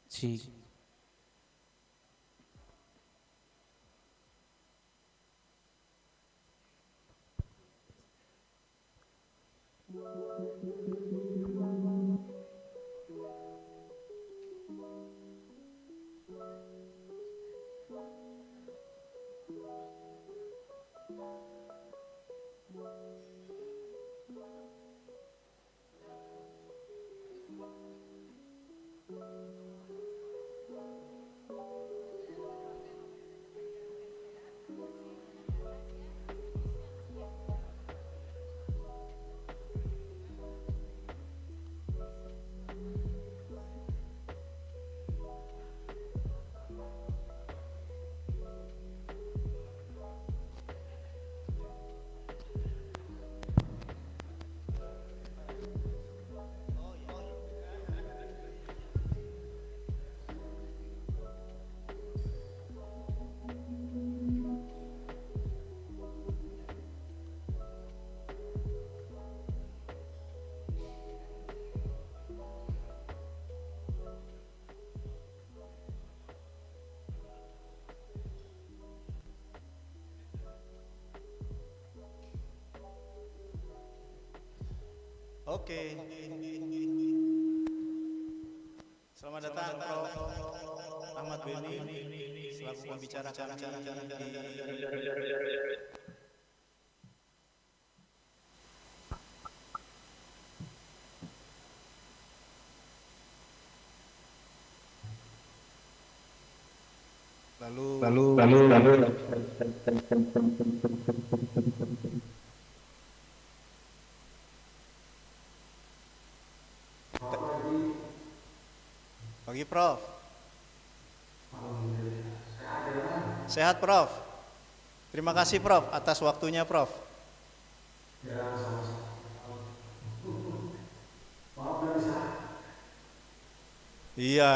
Si. Oke. Selamat datang Prof. Ahmad Beni selaku pembicara kami lalu pagi Prof. Sehat Prof. Terima kasih Prof atas waktunya Prof. Iya,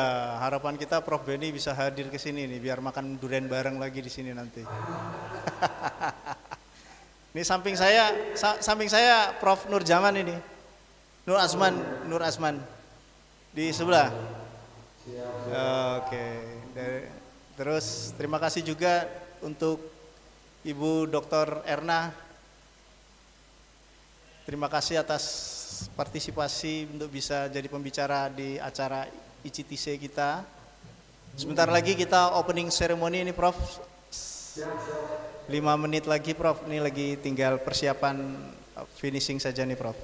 harapan kita Prof Beni bisa hadir ke sini nih biar makan durian bareng lagi di sini nanti. Ini samping saya Prof Nurjaman ini. Nur Asman di sebelah. Oke. Terus terima kasih juga untuk Ibu Dr. Erna. Terima kasih atas partisipasi untuk bisa jadi pembicara di acara ICITISEE kita. Sebentar lagi kita opening ceremony ini Prof. 5 menit lagi Prof. Ini lagi tinggal persiapan finishing saja nih Prof.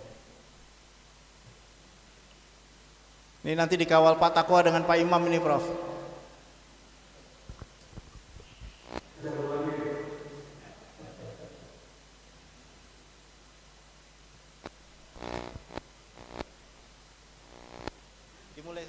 Ini nanti dikawal Pak Takwa dengan Pak Imam ini Prof. Dimulai.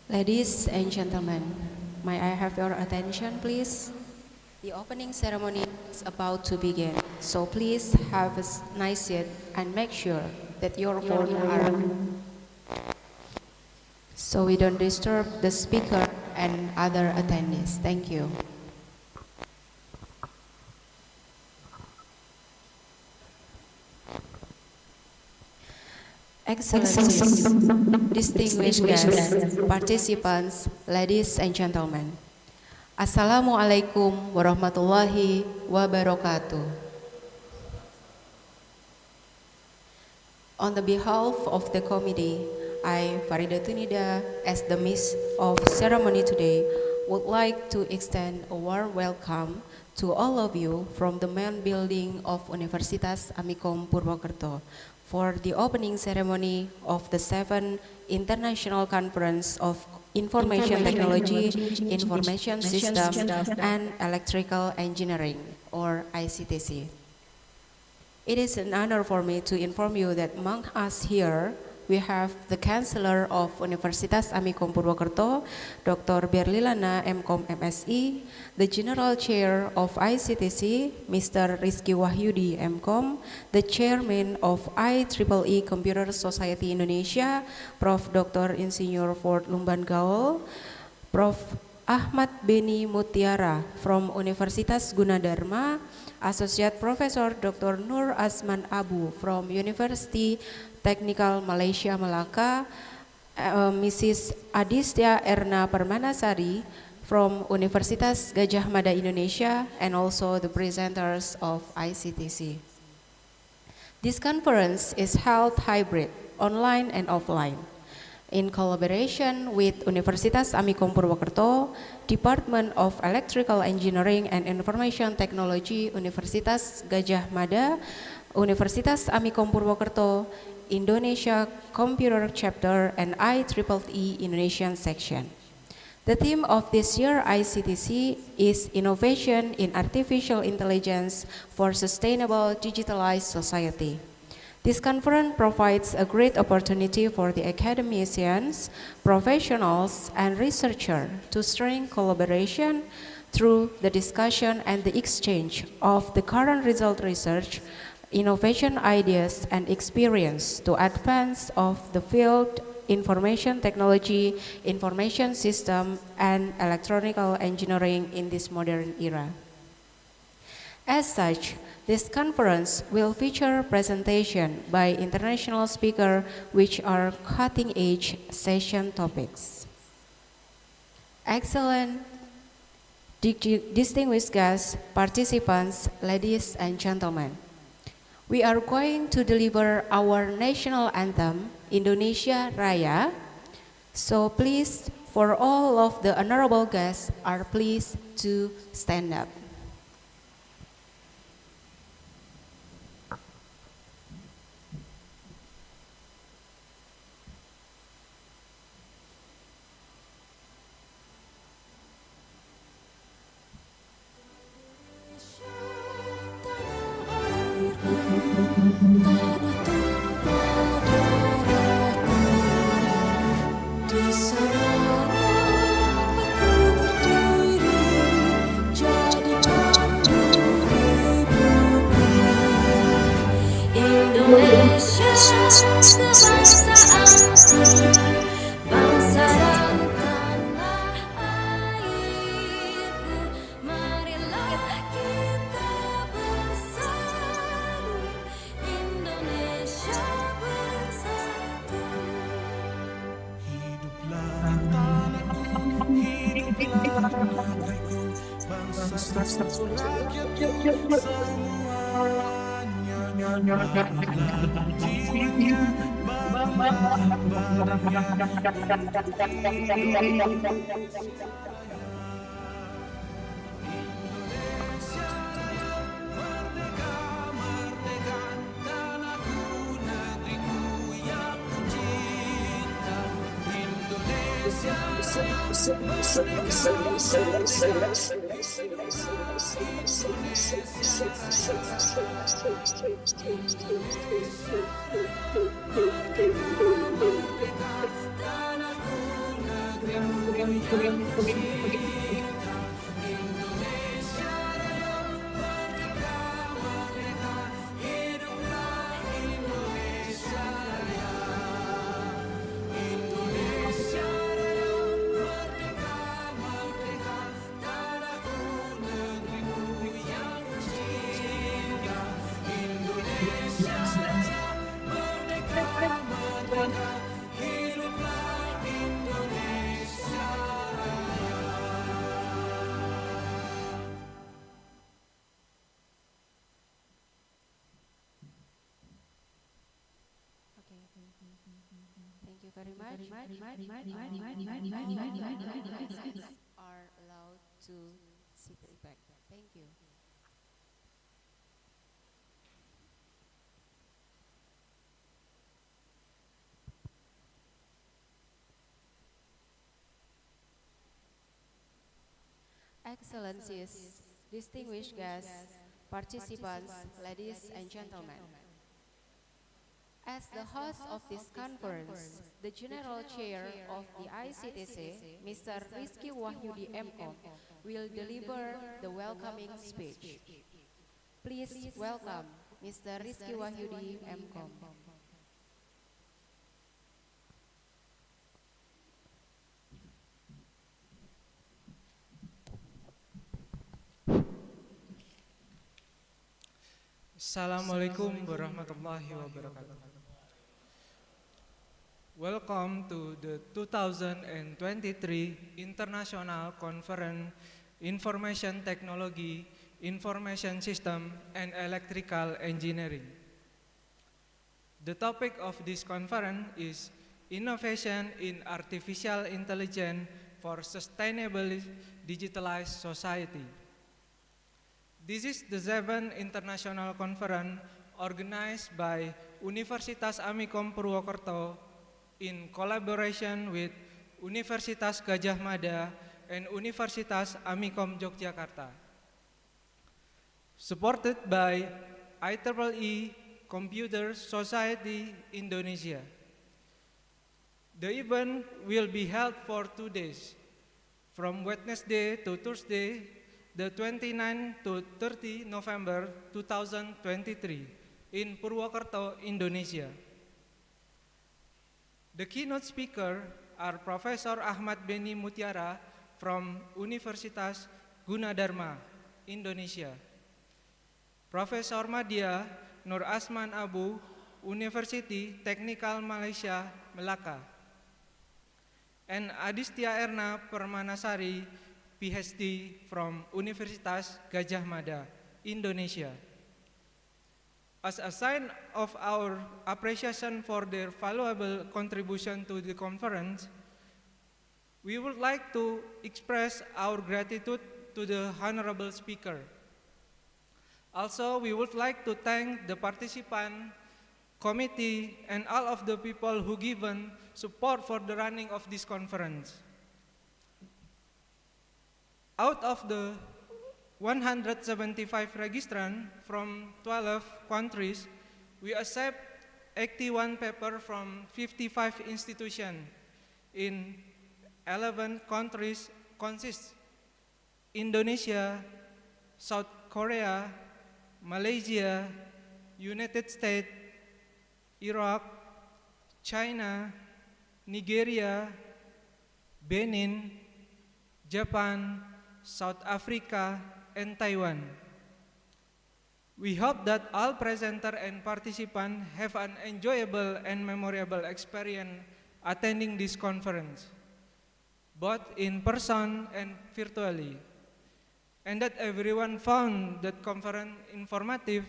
Ladies and gentlemen, may I have your attention please? The opening ceremony is about to begin, so please have a nice seat and make sure that your phone are so we don't disturb the speaker and other attendees. Thank you. Excellencies, distinguished guests, participants, ladies and gentlemen. Assalamualaikum warahmatullahi wabarakatuh. On the behalf of the committee, I, Farida Tunida, as the Miss of Ceremony today, would like to extend a warm welcome to all of you from the main building of Universitas Amikom Purwokerto for the opening ceremony of the 7th International Conference of Information Technology, Information System, and Electrical Engineering, or ICTC. It is an honor for me to inform you that among us here, we have the Chancellor of Universitas Amikom Purwokerto, Dr. Berlilana MKom MSI, the General Chair of ICTC, Mr. Rizky Wahyudi MKom, the Chairman of IEEE Computer Society Indonesia, Prof. Dr. Insinyur Ford Lumban Gaul, Prof. Ahmad Beni Mutiara from Universitas Gunadarma, Associate Professor Dr. Nur Asman Abu from University Technical Malaysia Melaka, Mrs. Adistya Erna Permanasari from Universitas Gajah Mada Indonesia, and also the presenters of ICTC. This conference is held hybrid, online and offline, in collaboration with Universitas Amikom Purwokerto, Department of Electrical Engineering and Information Technology, Universitas Gajah Mada, Universitas Amikom Purwokerto, Indonesia Computer Chapter, and IEEE Indonesian Section. The theme of this year ICTC is Innovation in Artificial Intelligence for Sustainable Digitalized Society. This conference provides a great opportunity for the academicians, professionals, and researchers to strengthen collaboration through the discussion and the exchange of the current result research, innovation ideas, and experience to advance of the field information technology, information system, and electronical engineering in this modern era. As such, this conference will feature presentation by international speakers which are cutting-edge session topics. Excellent, distinguished guests, participants, ladies and gentlemen. We are going to deliver our national anthem, Indonesia Raya. So please, for all of the honorable guests, are pleased to stand up. Indonesia kebangsaanku, bangsa dan tanah airku, marilah kita bersatu, Indonesia bersatu. Hiduplah tanahku, hiduplah negeriku, bangsaku, rakyatku semuanya. Bangunlah jiwanya, bangunlah badannya. Indonesia merdeka, merdeka, tanahku, negeriku yang kucinta. Indonesia Thank you very much. Are allowed to sit back. Thank you. Excellencies, distinguished guests, participants, ladies and gentlemen. As the host of this conference, the General Chair of the ICTC, Mr. Rizky Wahyudi MKom, will deliver the welcoming speech. Please welcome Mr. Rizky Wahyudi MKom. Assalamualaikum warahmatullahi wabarakatuh. Welcome to the 2023 International Conference Information Technology, Information System and Electrical Engineering. The topic of this conference is Innovation in Artificial Intelligence for Sustainable Digitalized Society. This is the 7th international conference organized by Universitas Amikom Purwokerto in collaboration with Universitas Gadjah Mada and Universitas Amikom Yogyakarta. Supported by IEEE Computer Society Indonesia. The event will be held for 2 days, from Wednesday to Thursday, the 29 to 30 November 2023 in Purwokerto, Indonesia. The keynote speaker are Professor Ahmad Beni Mutiara from Universitas Gunadarma, Indonesia. Professor Madya Nur Asman Abu, University Technical Malaysia, Melaka. And Adistia Erna Permanasari, PhD from Universitas Gadjah Mada, Indonesia. As a sign of our appreciation for their valuable contribution to the conference, we would like to express our gratitude to the honorable speaker. Also, we would like to thank the participant committee and all of the people who given support for the running of this conference. Out of the 175 registrants from 12 countries, we accept 81 papers from 55 institutions in 11 countries consist Indonesia, South Korea, Malaysia, United States, Iraq, China, Nigeria, Benin, Japan, South Africa, and Taiwan. We hope that all presenters and participants have an enjoyable and memorable experience attending this conference, both in person and virtually, and that everyone found that conference informative,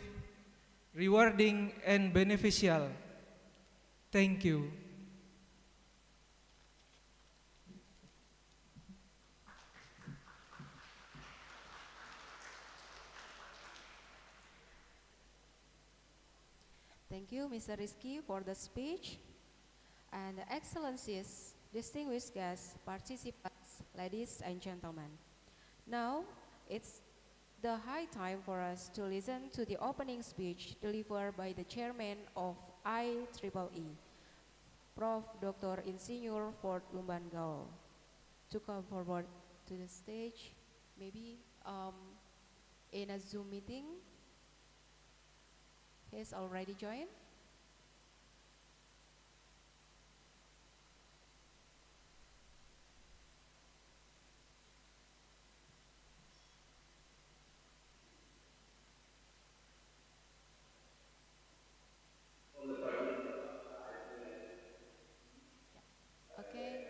rewarding, and beneficial. Thank you. Thank you, Mr. Rizky, for the speech. And excellencies, distinguished guests, participants, ladies and gentlemen. Now, it's the high time for us to listen to the opening speech delivered by the chairman of IEEE, Prof. Dr. Insinyur Ford Lumban-Gaol. To come forward to the stage, maybe in a Zoom meeting. He's already joined. Okay.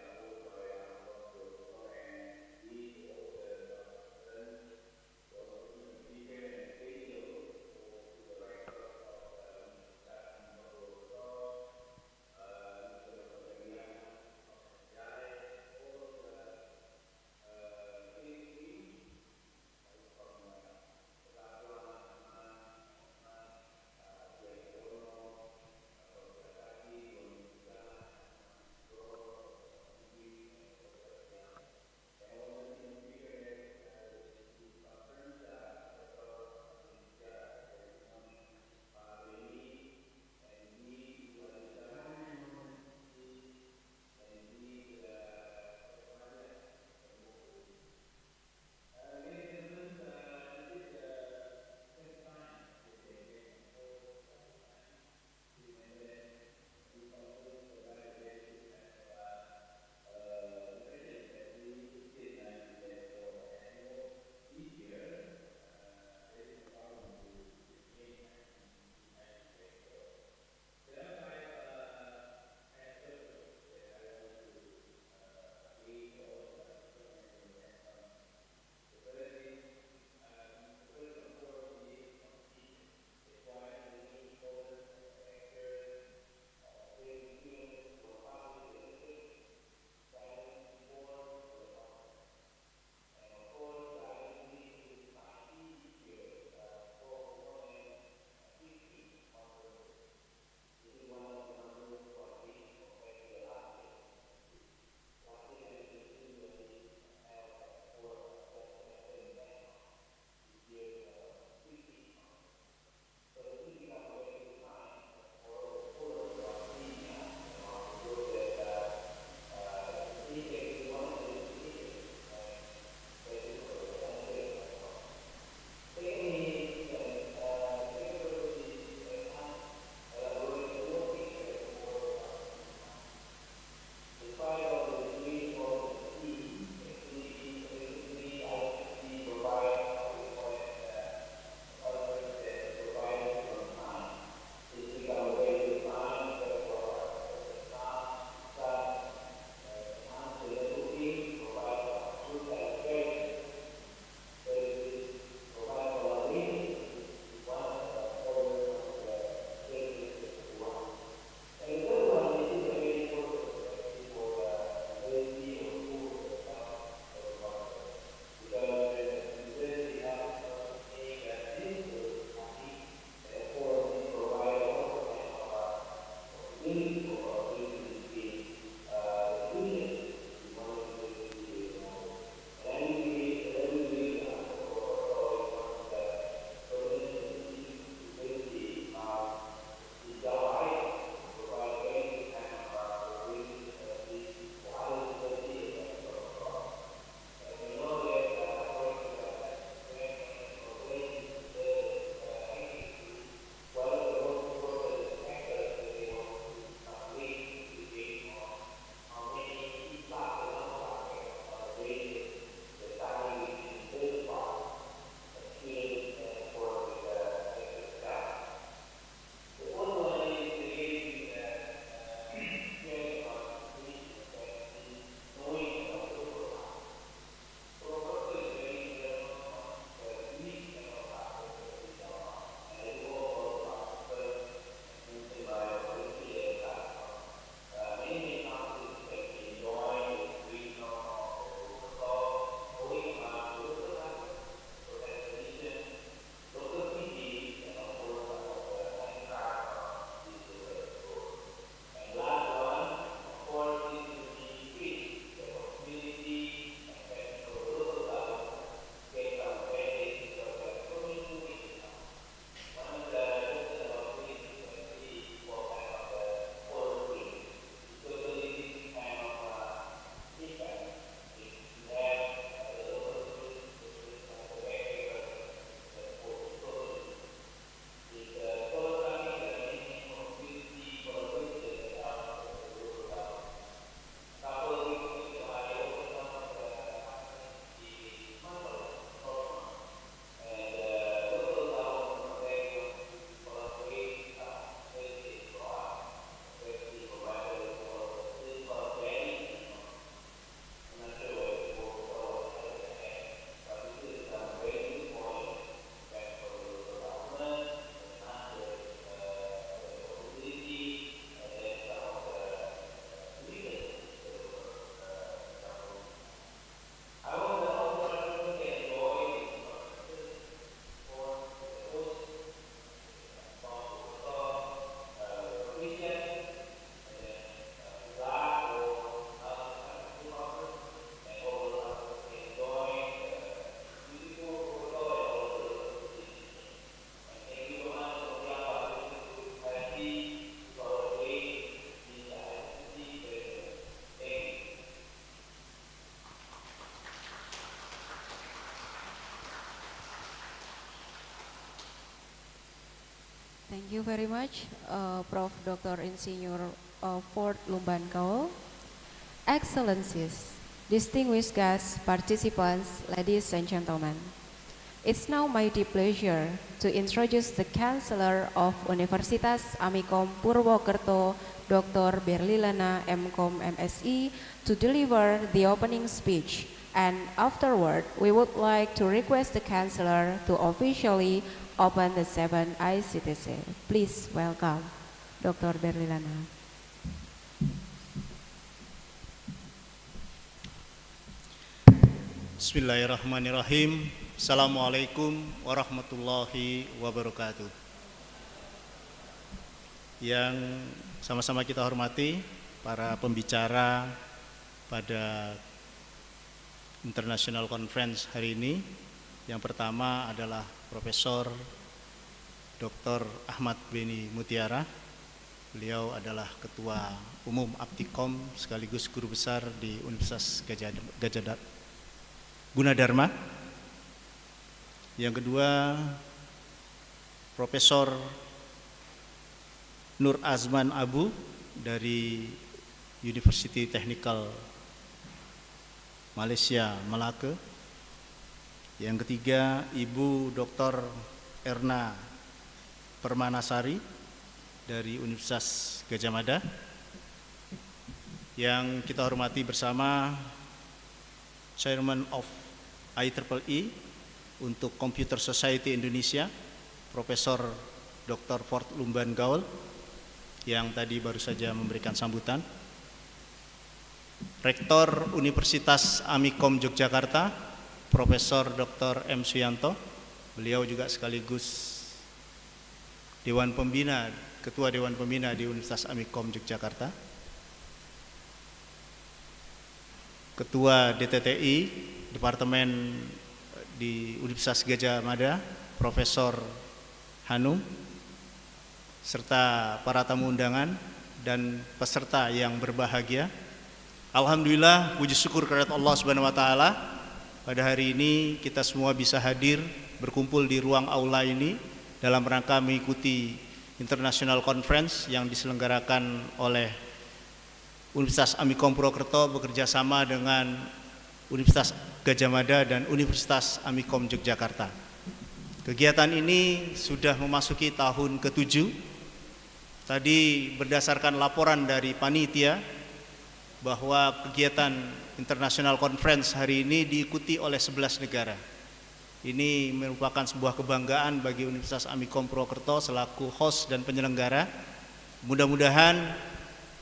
Thank you very much, Prof. Dr. Insinyur Ford Lumban Kaul. Excellencies, distinguished guests, participants, ladies and gentlemen. It's now my deep pleasure to introduce the Chancellor of Universitas Amikom Purwokerto, Dr. Berlilana MKom MSI, to deliver the opening speech. And afterward, we would like to request the Chancellor to officially open the 7 ICITISEE. Please welcome Dr. Berlilana. Bismillahirrahmanirrahim. Assalamualaikum warahmatullahi wabarakatuh. Yang sama-sama kita hormati para pembicara pada International Conference hari ini. Yang pertama adalah Profesor Dr. Ahmad Beni Mutiara. Beliau adalah Ketua Umum Aptikom sekaligus Guru Besar di Universitas Gunadarma. Yang kedua, Profesor Nur Azman Abu dari University Technical Malaysia, Malaka. Yang ketiga, Ibu Dr. Erna Permanasari dari Universitas Gadjah Mada. Yang kita hormati bersama Chairman of IEEE untuk Computer Society Indonesia, Profesor Dr. Ford Lumban Gaul, yang tadi baru saja memberikan sambutan. Rektor Universitas Amikom Yogyakarta, Profesor Dr. M. Suyanto, beliau juga sekaligus Dewan Pembina, Ketua Dewan Pembina di Universitas Amikom Yogyakarta. Ketua DTTI, Departemen di Universitas Gadjah Mada, Profesor Hanum, serta para tamu undangan dan peserta yang berbahagia. Alhamdulillah, puji syukur kepada Allah Subhanahu wa taala, pada hari ini kita semua bisa hadir berkumpul di ruang aula ini dalam rangka mengikuti International Conference yang diselenggarakan oleh Universitas Amikom Purwokerto bekerja sama dengan Universitas Gadjah Mada dan Universitas Amikom Yogyakarta. Kegiatan ini sudah memasuki tahun ke-7. Tadi berdasarkan laporan dari panitia bahwa kegiatan International Conference hari ini diikuti oleh 11 negara. Ini merupakan sebuah kebanggaan bagi Universitas Amikom Purwokerto selaku host dan penyelenggara. Mudah-mudahan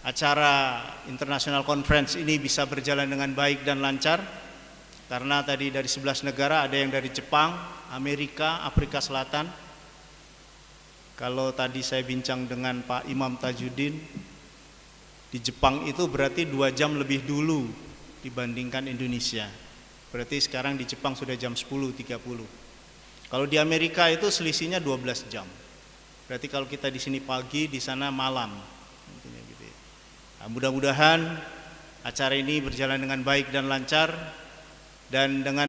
acara International Conference ini bisa berjalan dengan baik dan lancar, karena tadi dari 11 negara, ada yang dari Jepang, Amerika, Afrika Selatan. Kalau tadi saya bincang dengan Pak Imam Tajuddin, di Jepang itu berarti 2 jam lebih dulu dibandingkan Indonesia. Berarti sekarang di Jepang sudah jam 10.30. Kalau di Amerika itu selisihnya 12 jam. Berarti kalau kita di sini pagi, di sana malam. Nah, mudah-mudahan acara ini berjalan dengan baik dan lancar, dan dengan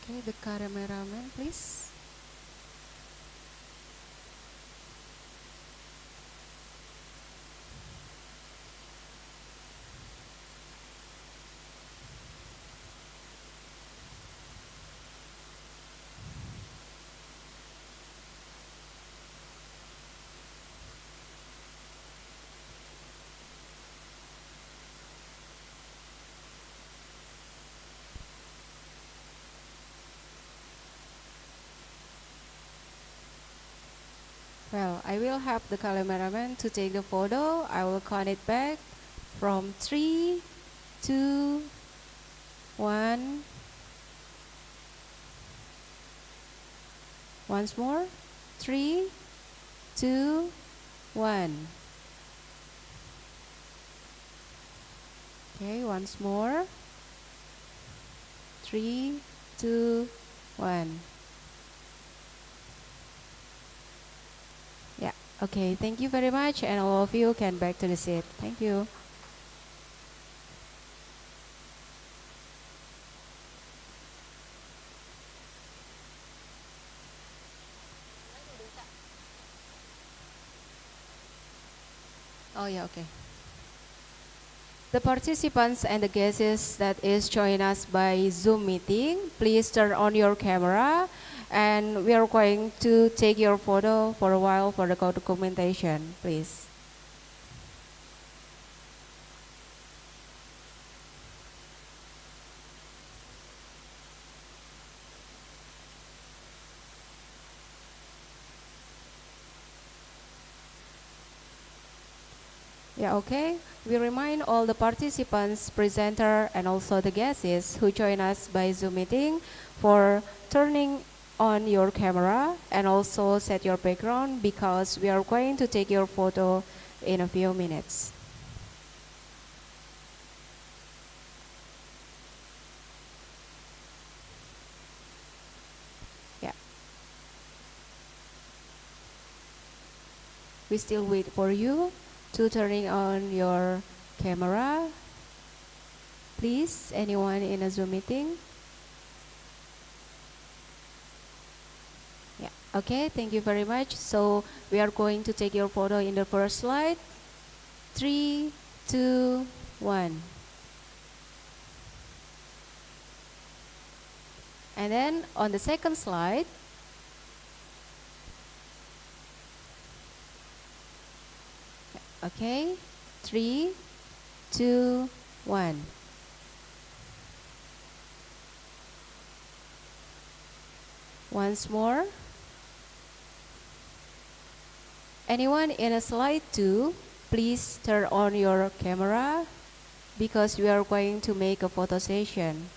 Okay, the cameraman, please. Well, I will have the cameraman to take the photo. I will count it back from 3, 2, 1. Once more. 3, 2, 1. Okay, once more. 3, 2, 1. Yeah, okay, thank you very much, and all of you can back to the seat. Thank you. Oh yeah, okay. The participants and the guests that is join us by Zoom meeting, please turn on your camera, and we are going to take your photo for a while for the documentation, please. Yeah, okay. We remind all the participants, presenter, and also the guests who join us by Zoom meeting for turning on your camera and also set your background because we are going to take your photo in a few minutes. Yeah. We still wait for you to turning on your camera. Please, anyone in a Zoom meeting? Yeah, okay, thank you very much. So we are going to take your photo in the first slide. 3, 2, 1. And then on the second slide, okay, 3, 2, 1. Once more. Anyone in a slide 2, please turn on your camera because we are going to make a photo session.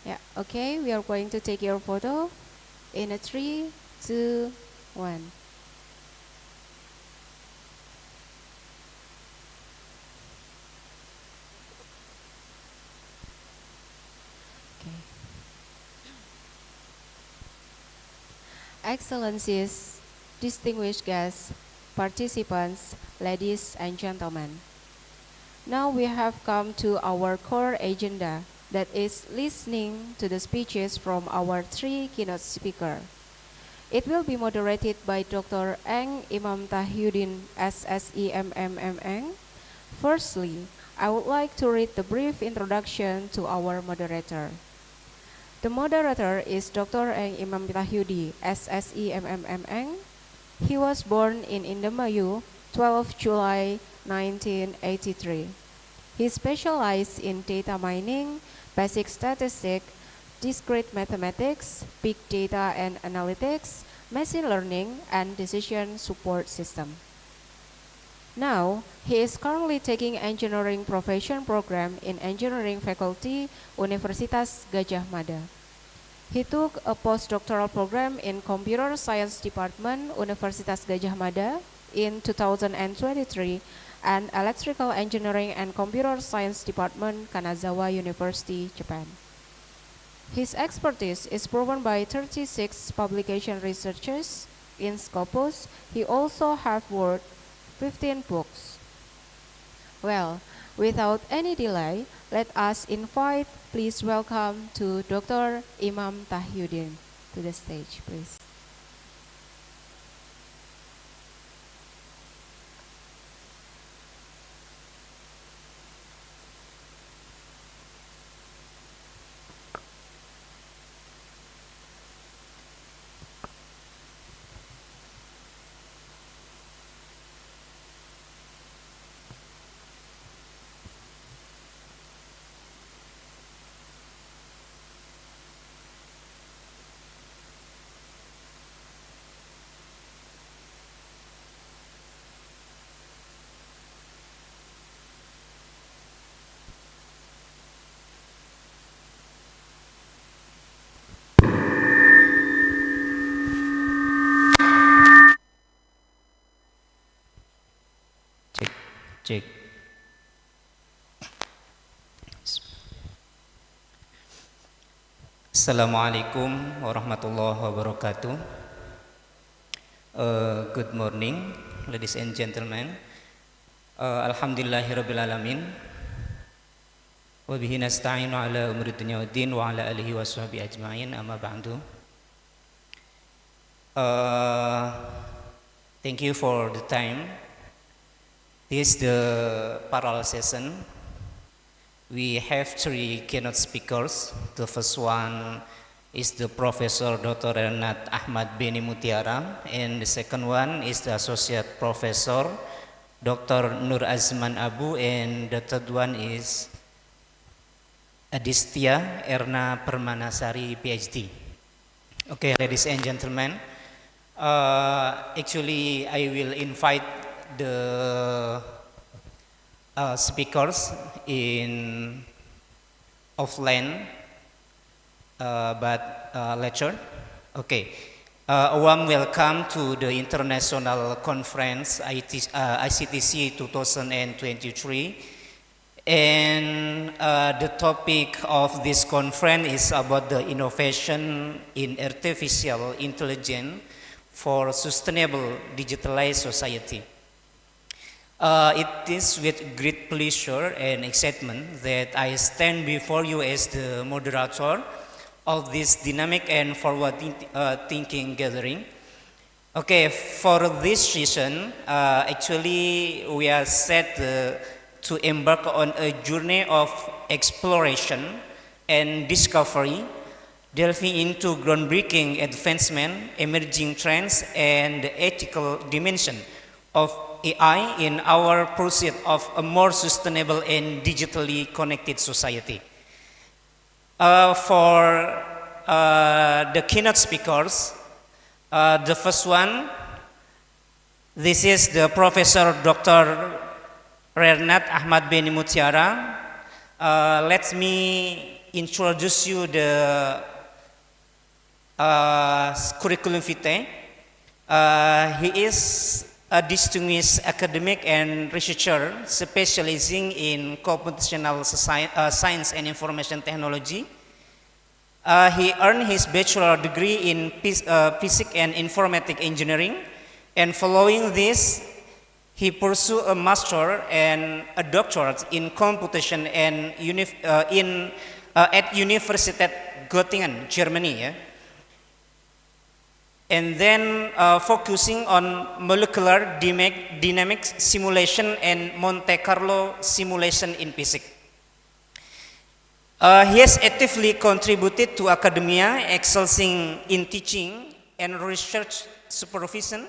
Yeah, okay, we are going to take your photo in a 3, 2, 1. Okay. Excellencies, distinguished guests, participants, ladies and gentlemen. Now we have come to our core agenda, that is listening to the speeches from our 3 keynote speakers. It will be moderated by Dr. Eng Imam Tahyudin, SSEMMM. Firstly, I would like to read the brief introduction to our moderator. The moderator is Dr. Eng Imam Tahyudi, SSEMMM. He was born in Indramayu, 12 July 1983. He specialized in data mining, basic statistics, discrete mathematics, big data and analytics, machine learning, and decision support system. Now, he is currently taking engineering profession program in engineering faculty, Universitas Gadjah Mada. He took a postdoctoral program in computer science department, Universitas Gadjah Mada in 2023, and electrical engineering and computer science department, Kanazawa University, Japan. His expertise is proven by 36 publication researches in Scopus. He also has wrote 15 books. Well, without any delay, let us invite, please welcome to Dr. Imam Tahyudin to the stage, please. Cek. Assalamualaikum warahmatullahi wabarakatuh. Good morning, ladies and gentlemen. Alhamdulillahirabbil alamin. Wa bihi nasta'inu ala umuri dunya waddin wa ala alihi washabbihi ajma'in, amma ba'du. Thank you for the time. This is the parallel session. We have 3 keynote speakers. The first one is the Professor Dr. Renat Ahmad Beni Mutiara, and the second one is the Associate Professor Dr. Nur Azman Abu, and the third one is Adistia Erna Permanasari, PhD. Okay, ladies and gentlemen, actually I will invite the speakers in offline but lecture. Okay, a warm welcome to the International Conference ICITISEE 2023, and the topic of this conference is about the innovation in artificial intelligence for sustainable digitalized society. It is with great pleasure and excitement that I stand before you as the moderator of this dynamic and forward-thinking gathering. Okay, for this session, actually we are set to embark on a journey of exploration and discovery, delving into groundbreaking advancement, emerging trends, and the ethical dimension of AI in our pursuit of a more sustainable and digitally connected society. For the keynote speakers, the first one, this is the Professor Dr. Renat Ahmad Beni Mutiara. Let me introduce you the curriculum vitae. He is a distinguished academic and researcher specializing in computational science and information technology. He earned his bachelor degree in physics and informatic engineering, and following this, he pursued a master and a doctorate in computation and at Universitas Göttingen, Germany. Yeah? And then focusing on molecular dynamics simulation and Monte Carlo simulation in physics. He has actively contributed to academia, excelling in teaching and research supervision.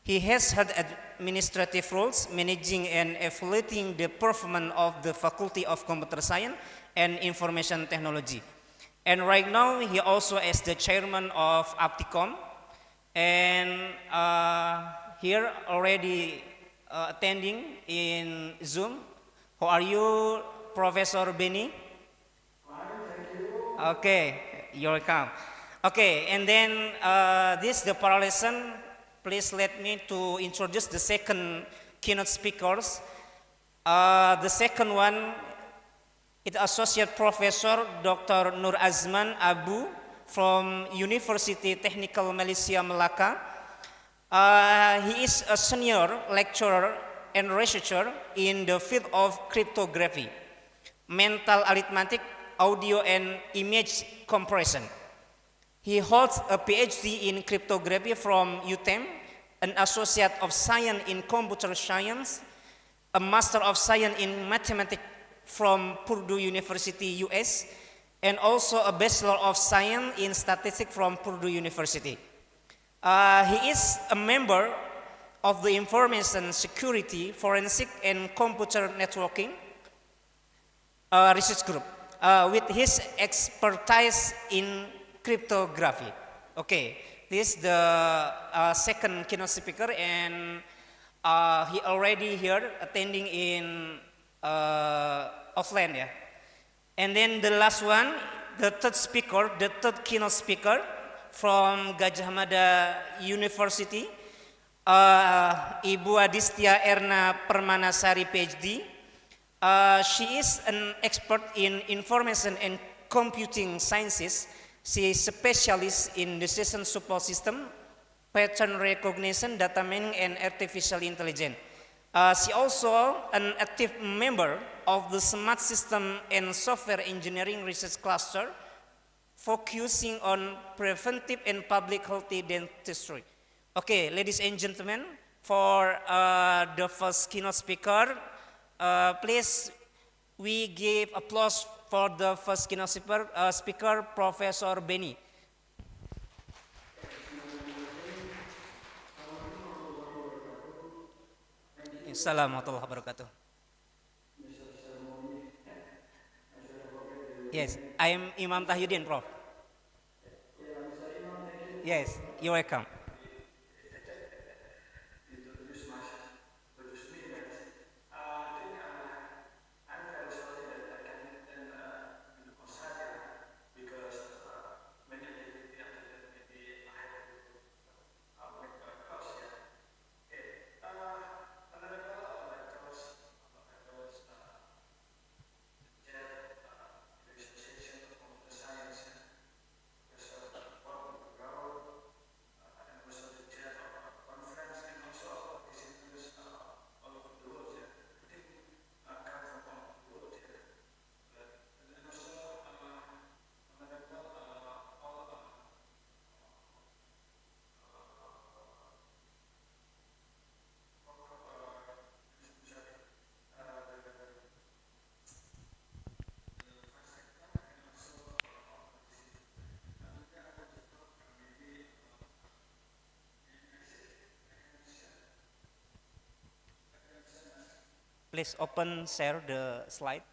He has had administrative roles, managing and evaluating the performance of the Faculty of Computer Science and Information Technology. And right now, he also is the chairman of Amikom. And here already attending in Zoom. How are you, Professor Beni? Okay, you're welcome. Okay, and then this the parallel. Please let me to introduce the second keynote speakers. The second one is Associate Professor Dr. Nur Azman Abu from University Technical Malaysia Melaka. He is a senior lecturer and researcher in the field of cryptography, mental arithmetic, audio and image compression. He holds a PhD in cryptography from UTM, an Associate of Science in Computer Science, a Master of Science in Mathematics from Purdue University, US, and also a Bachelor of Science in Statistics from Purdue University. He is a member of the Information Security, Forensic and Computer Networking Research Group with his expertise in cryptography. Okay, this is the second keynote speaker, and he already here attending in offline. Yeah. And then the last one, the third speaker, the third keynote speaker from Gajah Mada University. Ibu Adistia Erna Permanasari PhD. She is an expert in information and computing sciences. She is specialist in decision support system, pattern recognition, data mining, and artificial intelligence. She also an active member of the Smart System and Software Engineering Research Cluster, focusing on preventive and public health dentistry. Okay, ladies and gentlemen, for the first keynote speaker, please we give applause for the first keynote speaker, Professor Benny. Assalamualaikum warahmatullahi wabarakatuh. Yes, I am Imam Tahyudin, Prof. Yes, you're welcome. Please share the slide.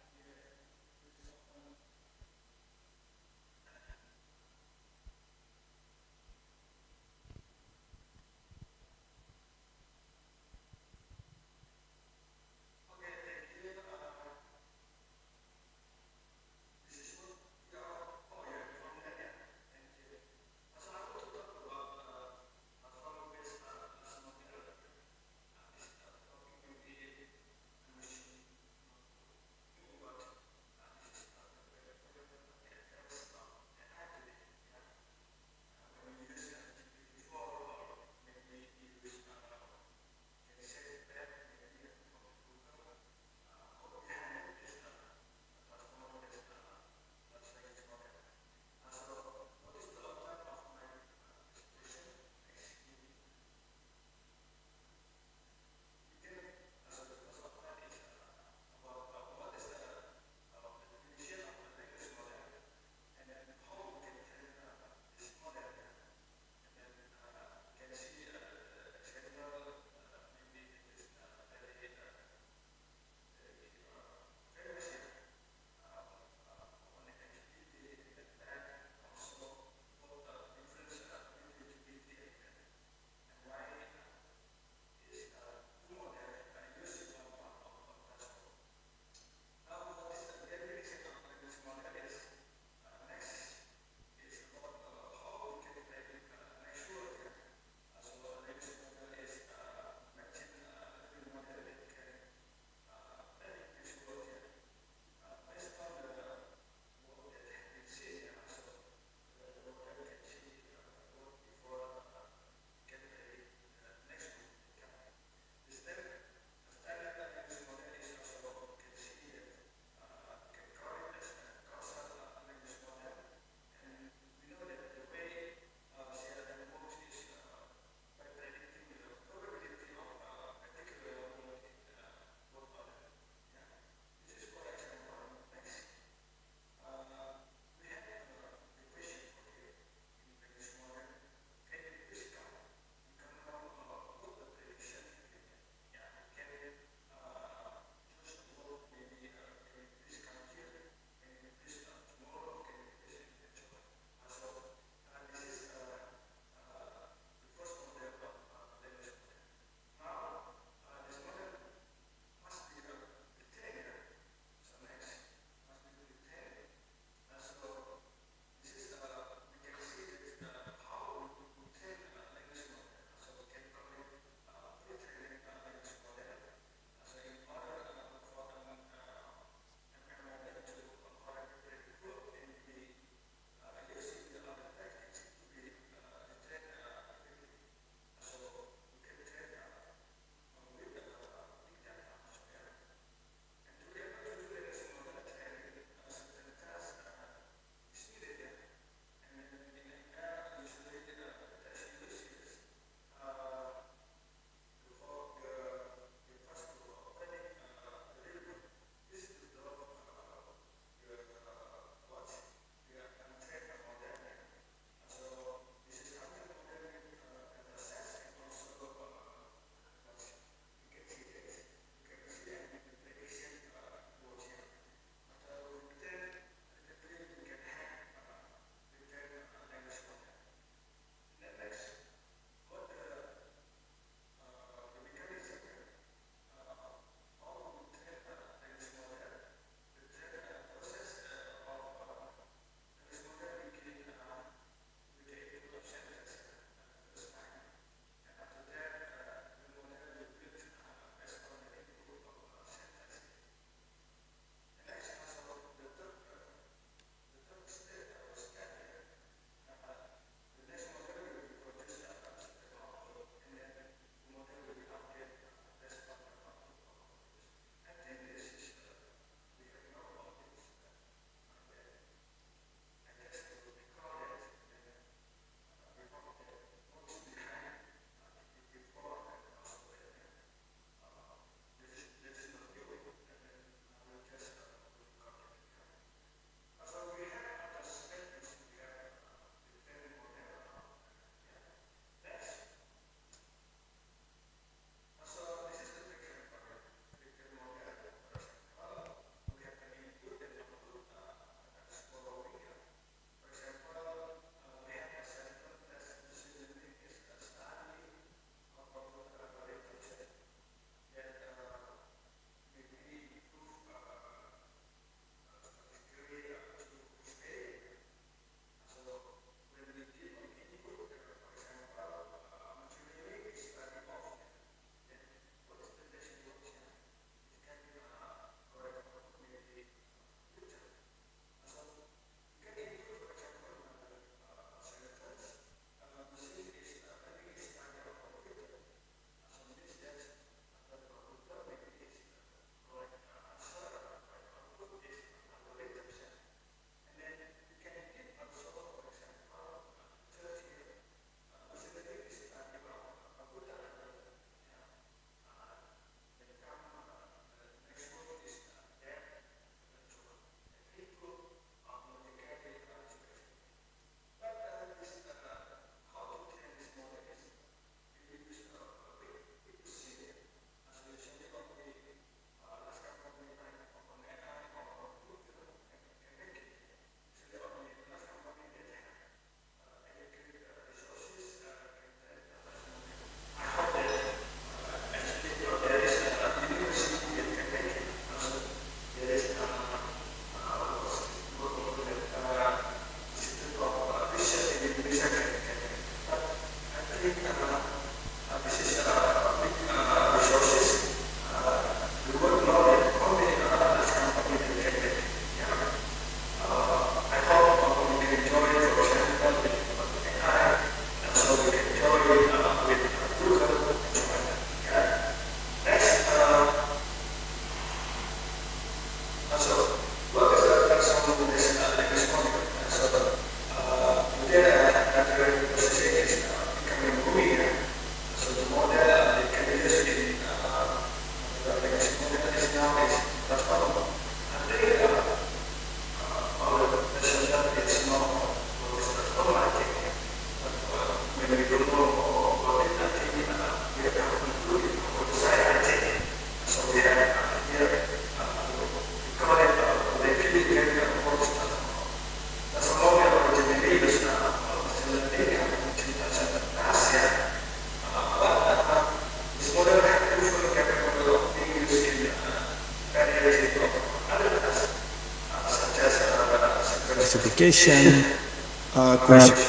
classification,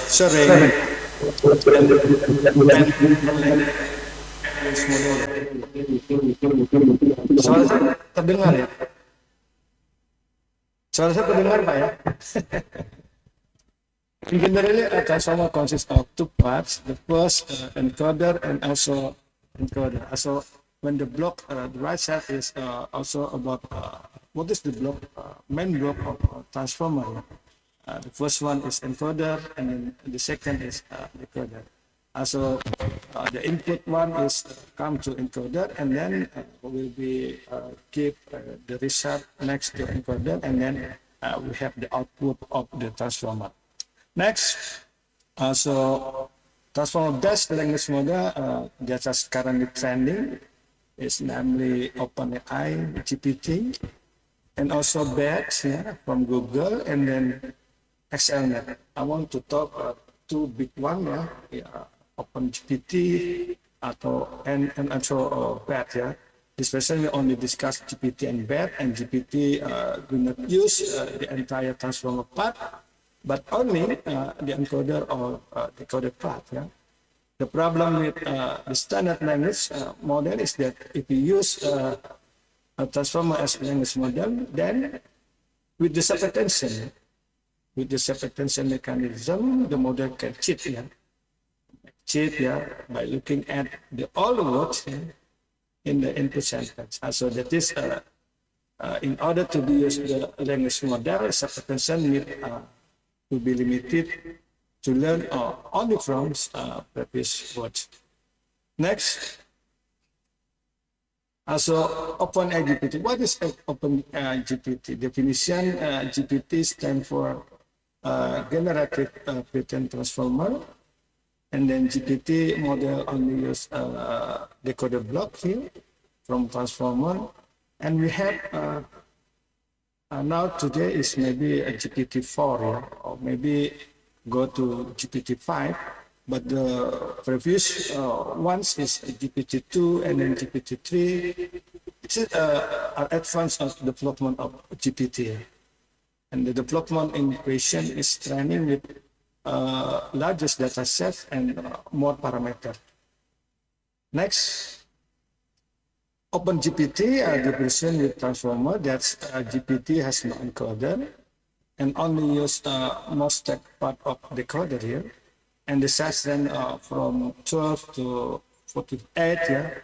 sharing, and suara saya terdengar ya? Suara saya terdengar Pak ya? Generally, a transformer consists of two parts. The first encoder and also encoder. Also, when the block, the right side is also about what is the block, main block of transformer. The first one is encoder, and then the second is decoder. Also, the input one is come to encoder, and then will be keep the result next to encoder, and then we have the output of the transformer. Next, so transformer-based language model that is currently trending is namely OpenAI, GPT, and also BET from Google, and then XLNet. I want to talk two big one OpenGPT and also BET Especially we only discuss GPT and BET, and GPT do not use the entire transformer part, but only the encoder or decoder part. The problem with the standard language model is that if you use a transformer as a language model, then with the self-attention mechanism, the model can cheat, by looking at the all words in the input sentence. So that is, in order to use the language model, self-attention need to be limited to learn only from previous words. Next, also OpenGPT. What is OpenGPT? Definition: GPT stands for generative pattern transformer, and then GPT model only use decoder block here from transformer, and we have now today is maybe a GPT-4, or maybe go to GPT-5, but the previous ones is GPT-2 and then GPT-3. It's an advance of development of GPT, and the development in question is training with largest data set and more parameter. Next, OpenGPT, the version with transformer, that's GPT has no encoder and only use most part of decoder here, and the size then from 12 to 48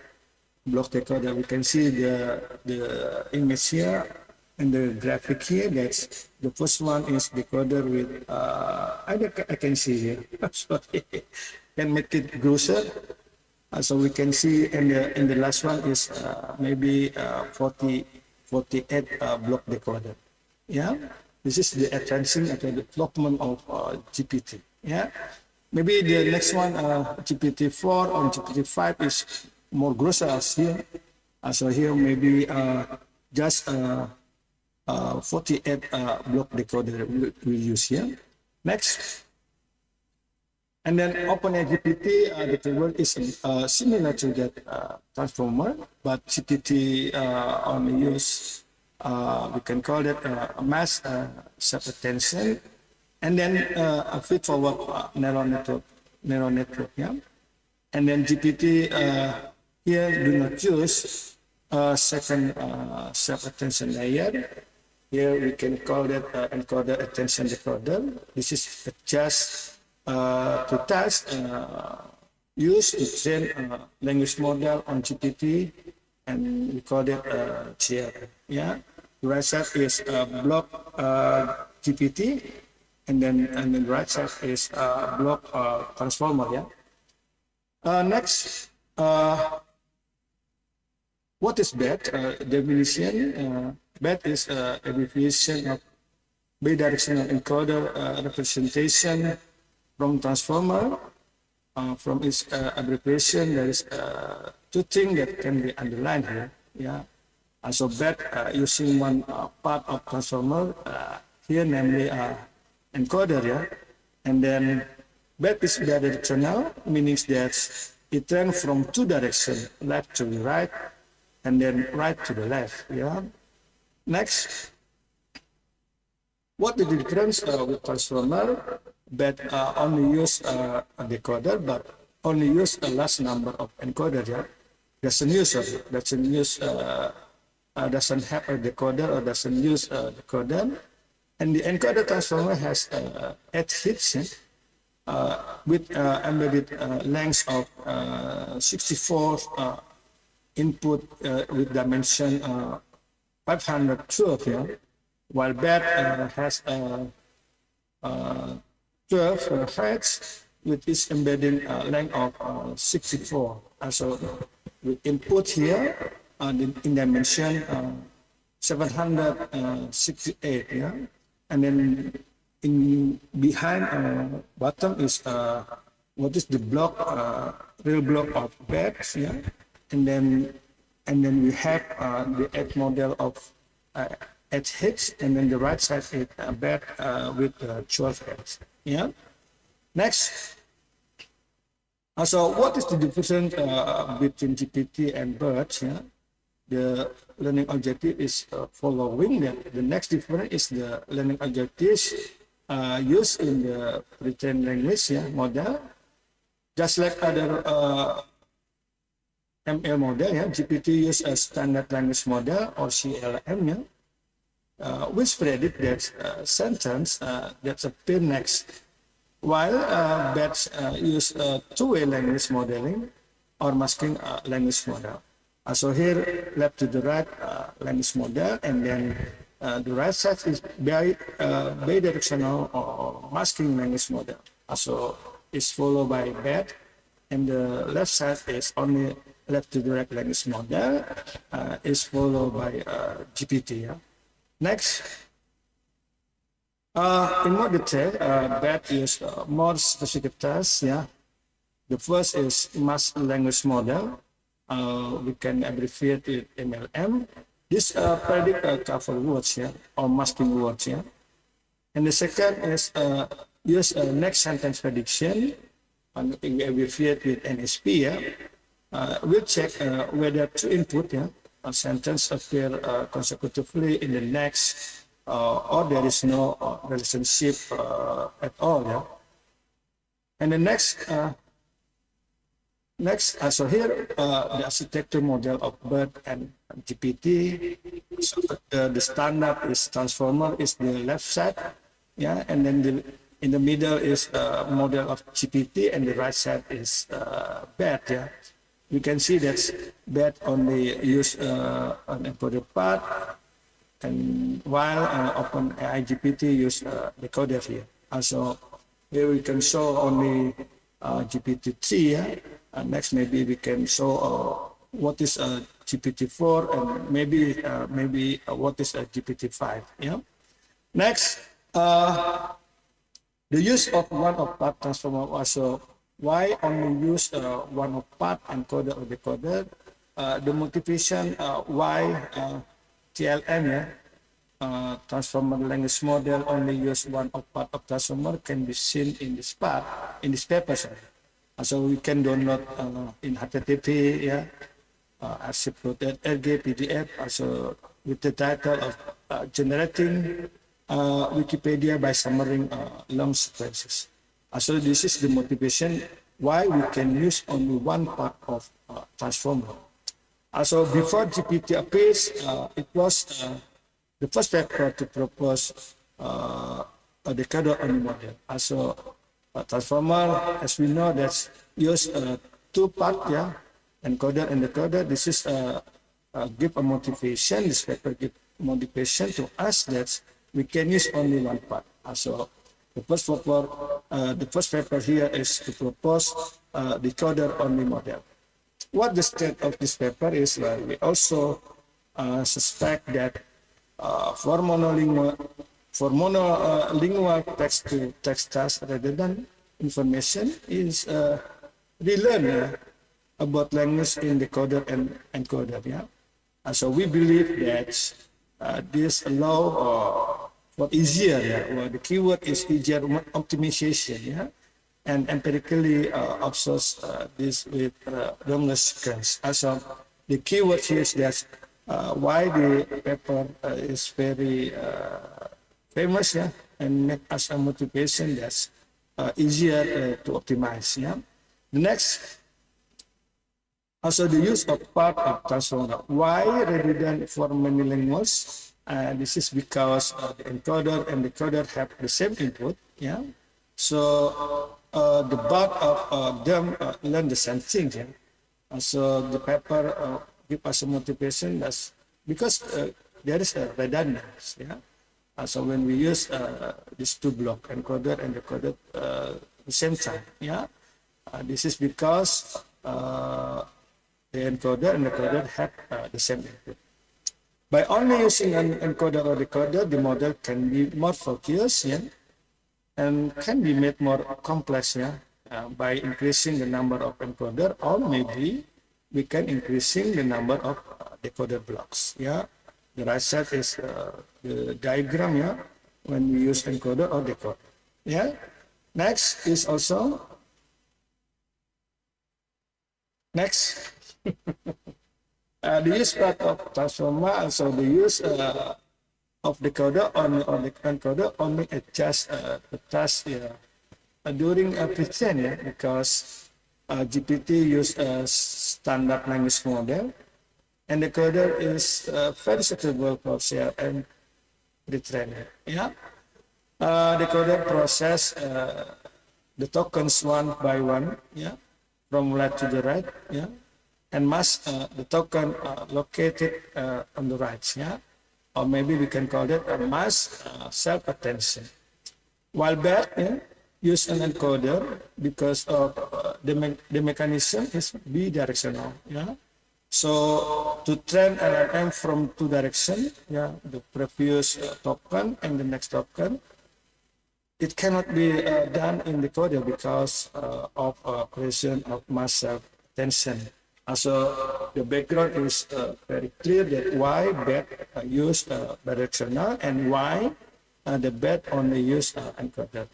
block decoder. We can see the image here and the graphic here. That's the first one is decoder with I can see here. Sorry, can make it closer. So we can see in the last one is maybe 48 block decoder. This is the attention at the development of GPT. Maybe the next one, GPT-4 or GPT-5 is more grosser as here. So here maybe just 48 block decoder we use here. Next. And then OpenGPT, the word is similar to that transformer, but GPT only use, we can call it mass self-attention, and then a feed-forward neural network. And then GPT here do not use second self-attention layer. Here we can call it encoder attention decoder. This is just to test, use to train language model on GPT, and we call it GR. The right side is block GPT, and then the right side is block transformer. Next, what is BET? Definition: BET is a definition of bidirectional encoder representation from transformer. From its abbreviation, there is two things that can be underlined here. So BET using one part of transformer here, namely encoder. And then BET is bidirectional, meaning that it turns from two directions, left to the right, and then right to the left. Next. What the difference with transformer that only use a decoder but only use a last number of encoder, yeah? Doesn't use doesn't have a decoder or doesn't use a decoder. And the encoder transformer has 8 hits, yeah? With embedded length of 64 input with dimension 512, yeah? While BAT has 12 heads with its embedding length of 64. So with input here in dimension 768, yeah? And then in behind bottom is what is the block, real block of beds, yeah? And then we have the 8 model of 8 hits, and then the right side is a bed with 12 heads, yeah? Next. So what is the difference between GPT and BERT, yeah? The learning objective is following. The next difference is the learning objectives used in the pre-trained language, yeah, model. Just like other ML model, yeah, GPT use a standard language model or CLM, yeah, which predict that sentence that appear next. While BERT use two-way language modeling or masking language model. So here, left to the right language model, and then the right side is bidirectional or masking language model. So it's followed by BERT, and the left side is only left to the right language model is followed by GPT. Yeah? Next. In more detail, BERT use more specific tests. Yeah, the first is masked language model. We can abbreviate it MLM. This predict cover words, yeah, or masking words, yeah. And the second is use next sentence prediction. And we abbreviate with NSP, yeah. We'll check whether two input, yeah, a sentence appear consecutively in the next, or there is no relationship at all, yeah. And the next. So here the architecture model of BERT and GPT. So the standard is transformer is the left side, yeah, and then in the middle is model of GPT, and the right side is BERT. Yeah, you can see that BERT only use an encoder part, and while OpenAI GPT use decoder here. Also, here we can show only GPT-3. Yeah? Next, maybe we can show what is GPT-4, and maybe what is GPT-5. Yeah. Next, the use of one-of-part transformer. Also, why only use one-of-part encoder or decoder? The motivation why TLM, yeah, transformer language model only use one-of-part of transformer can be seen in this part, in this paper. Sorry. So we can download in HTTP, yeah, RG PDF, also with the title of generating Wikipedia by summarizing long sequences. So this is the motivation why we can use only one part of transformer. So before GPT appears, it was the first paper to propose a decoder-only model. Also, transformer, as we know, that's use two-part, yeah, encoder and decoder. This is give a motivation. This paper give motivation to us that we can use only one part. So the first paper here is to propose decoder-only model. What the state of this paper is, we also suspect that for monolingual text-to-text task rather than information is relearn about language in decoder and encoder. Yeah, so we believe that this allow for easier. Yeah, well, the keyword is easier optimization. Yeah, and empirically observes this with longer sequence. Also, the keyword here is that why the paper is very famous, yeah, and make us a motivation that's easier to optimize. Yeah. The next, also the use of part of transformer. Why redundant for many languages? This is because the encoder and decoder have the same input. Yeah. So the both of them learn the same thing. Yeah. So the paper give us a motivation that's because there is a redundancy. Yeah. So when we use these two block encoder and decoder the same time. Yeah. This is because the encoder and decoder have the same input. By only using an encoder or decoder, the model can be more focused, yeah, and can be made more complex, yeah, by increasing the number of encoder, or maybe we can increasing the number of decoder blocks. Yeah, the right side is the diagram, yeah, when we use encoder or decoder. Yeah. Next is also next. The use part of transformer, so the use of decoder or the encoder only adjust the task during pre-train, yeah, because GPT use a standard language model, and decoder is very suitable for share and pre-training. Yeah, decoder process the tokens one by one, yeah, from left to the right, yeah, and must the token located on the right, yeah, or maybe we can call it a mass self-attention. While back, yeah, use an encoder because of the mechanism is bidirectional, yeah. So to train LLM from two direction, yeah, the previous token and the next token, it cannot be done in decoder because of presence of mass self-attention. So the background is very clear that why BET use bidirectional and why the BET only use encoder.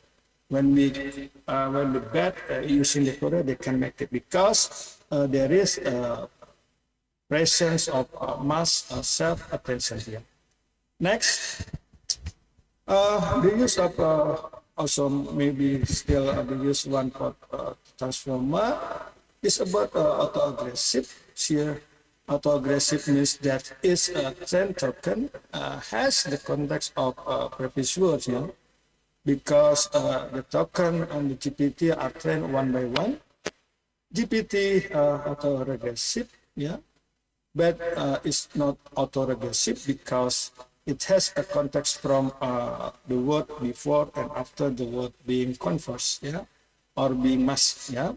When the BET using decoder, they can make it because there is presence of mass self-attention here. Next, the use of also maybe still the use one for transformer is about auto-aggressive. Here, auto-aggressive means that each train token has the context of previous words, yeah? Because the token on the GPT are trained one by one. GPT auto-regressive, yeah, but it's not auto-regressive because it has a context from the word before and after the word being conversed, yeah, or being masked, yeah.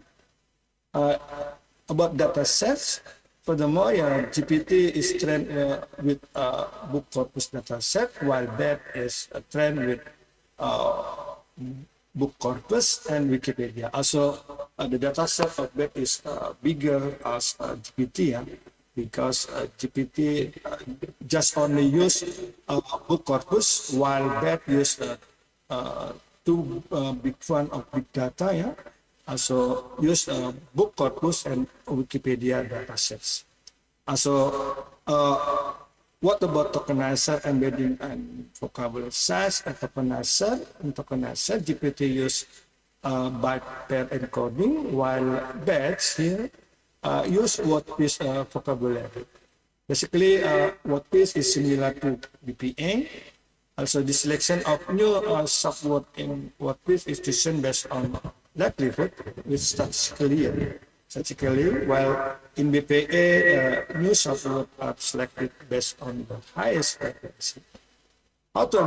About data sets, furthermore, yeah, GPT is trained with book corpus data set, while BET is trained with book corpus and Wikipedia. Also, the data set of BET is bigger as GPT, yeah, because GPT just only use book corpus, while BET use two big one of big data, yeah. Also use book corpus and Wikipedia datasets. Also, what about tokenizer, embedding, and vocabulary size? And tokenizer, GPT use byte pair encoding, while BET here use word piece vocabulary. Basically, word piece is similar to BPA. Also, the selection of new subword in word piece is chosen based on likelihood, which statistically, while in BPA, new subword are selected based on the highest frequency. Auto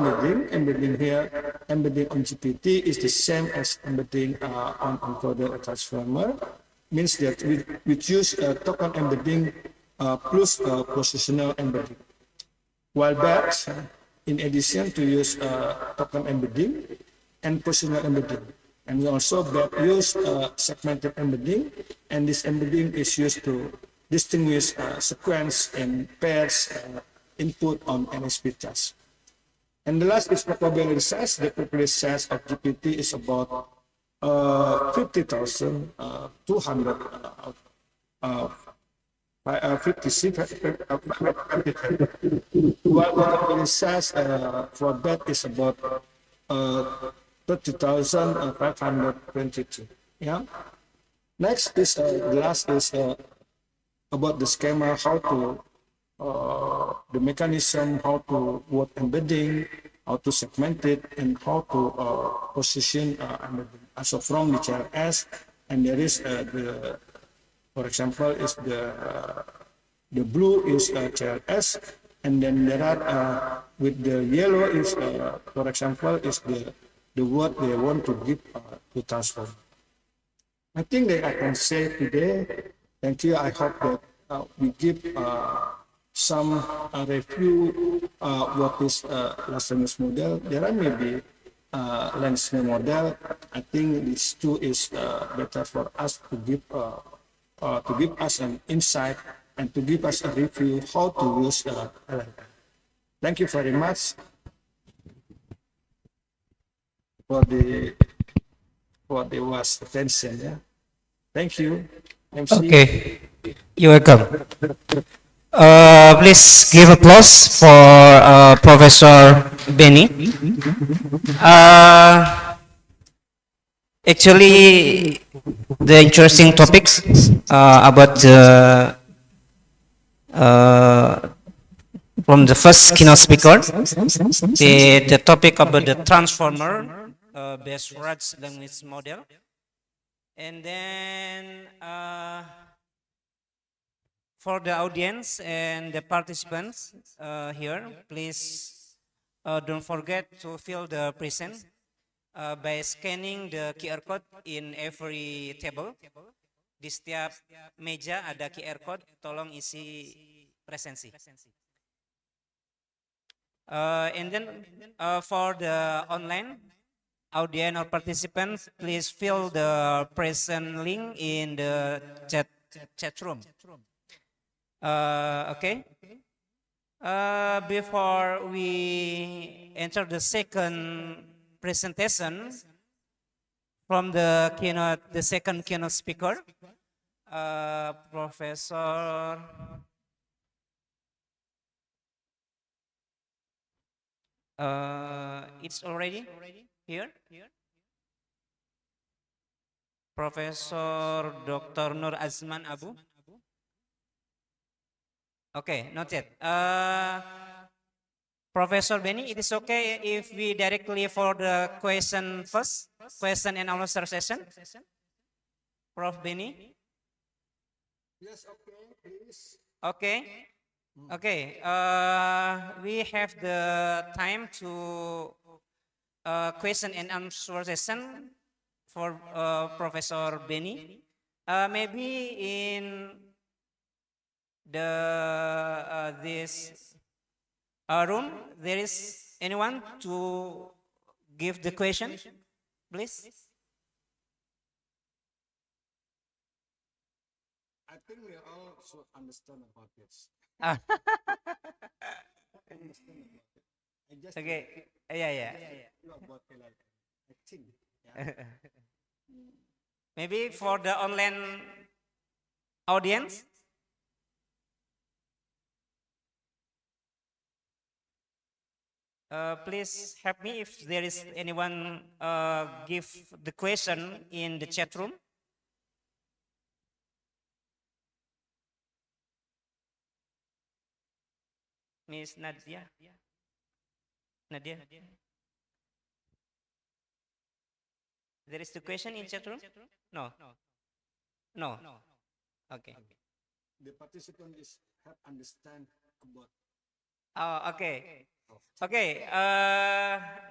embedding here, embedding on GPT is the same as embedding on encoder or transformer, means that we choose token embedding plus positional embedding. While BET, in addition to use token embedding and positional embedding, and we also use segmented embedding, and this embedding is used to distinguish sequence and pairs input on NSP task. And the last is vocabulary size. The vocabulary size of GPT is about 50,200 56, while what it says for that is about 30,522. Yeah. Next is the last is about the schema, how to the mechanism, how to what embedding, how to segment it, and how to position embedding. So from the CLS, and there is the, for example, is the blue is CLS, and then there are with the yellow is for example is the word they want to give to transform. I think that I can say today. Thank you. I hope that we give some review what is language model. There are maybe language model. I think these two is better for us to give us an insight and to give us a review how to use LLM. Thank you very much for the vast attention. Yeah. Thank you. MC. Okay, you're welcome. Please give applause for Professor Benny. Actually, the interesting topics about from the first keynote speaker, the topic about the transformer based large language model, and then for the audience and the participants here, please don't forget to fill the present by scanning the QR code in every table. Di setiap meja ada QR code, tolong isi presensi. And then for the online audience or participants, please fill the present link in the chat room. Okay. Before we enter the second presentation from the keynote, the second keynote speaker, Professor. It's already here. Professor Dr. Nur Azman Abu. Okay, not yet. Professor Benny, it is okay if we directly for the question first, question and answer session. Prof. Benny. Yes, okay, please. Okay. Okay. We have the time to question and answer session for Professor Benny. Maybe in the this room there is anyone to give the question, please. I think we all should understand about this. Ah, Understand about it. I just okay. Yeah. feel about it, like I think. Yeah. Maybe for the online audience. Please help me if there is anyone give the question in the chat room. Miss Nadia. Nadia. There is the question in chat room? No. No. Okay. The participant is have understand about. Oh, okay. Okay.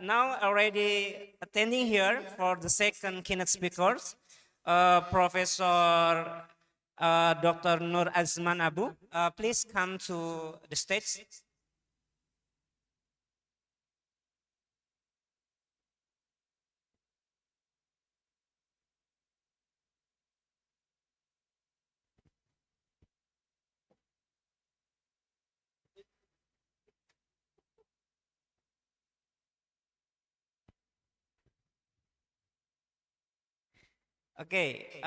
Now already attending here for the second keynote speakers, Professor Dr. Nur Azman Abu. Please come to the stage. Okay,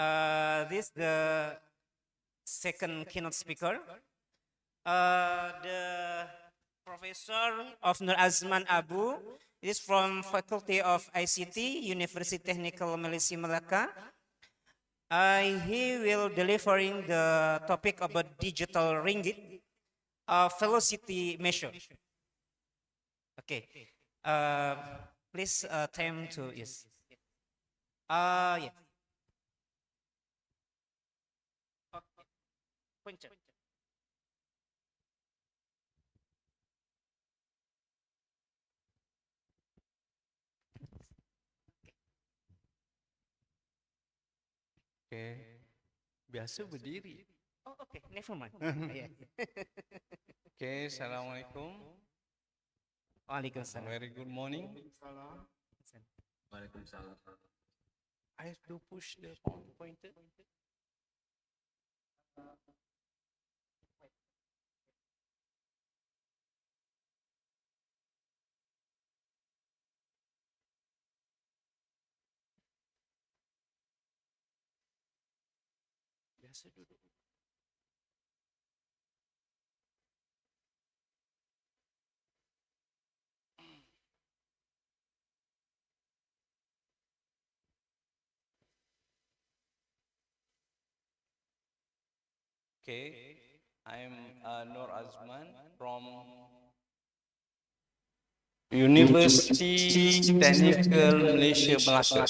this the second keynote speaker. The Professor of Nur Azman Abu is from Faculty of ICT, University Technical Malaysia Melaka. He will delivering the topic about digital ringgit velocity measure. Okay. Please time to yes. Yeah. Okay. Pointer. Oke, biasa berdiri. Oh, okay. Never mind. Yeah. Oke, assalamualaikum. Waalaikumsalam. Very good morning. I have to push the pointer. Biasa duduk. Okay, I'm Nur Azman from University Technical Malaysia Melaka.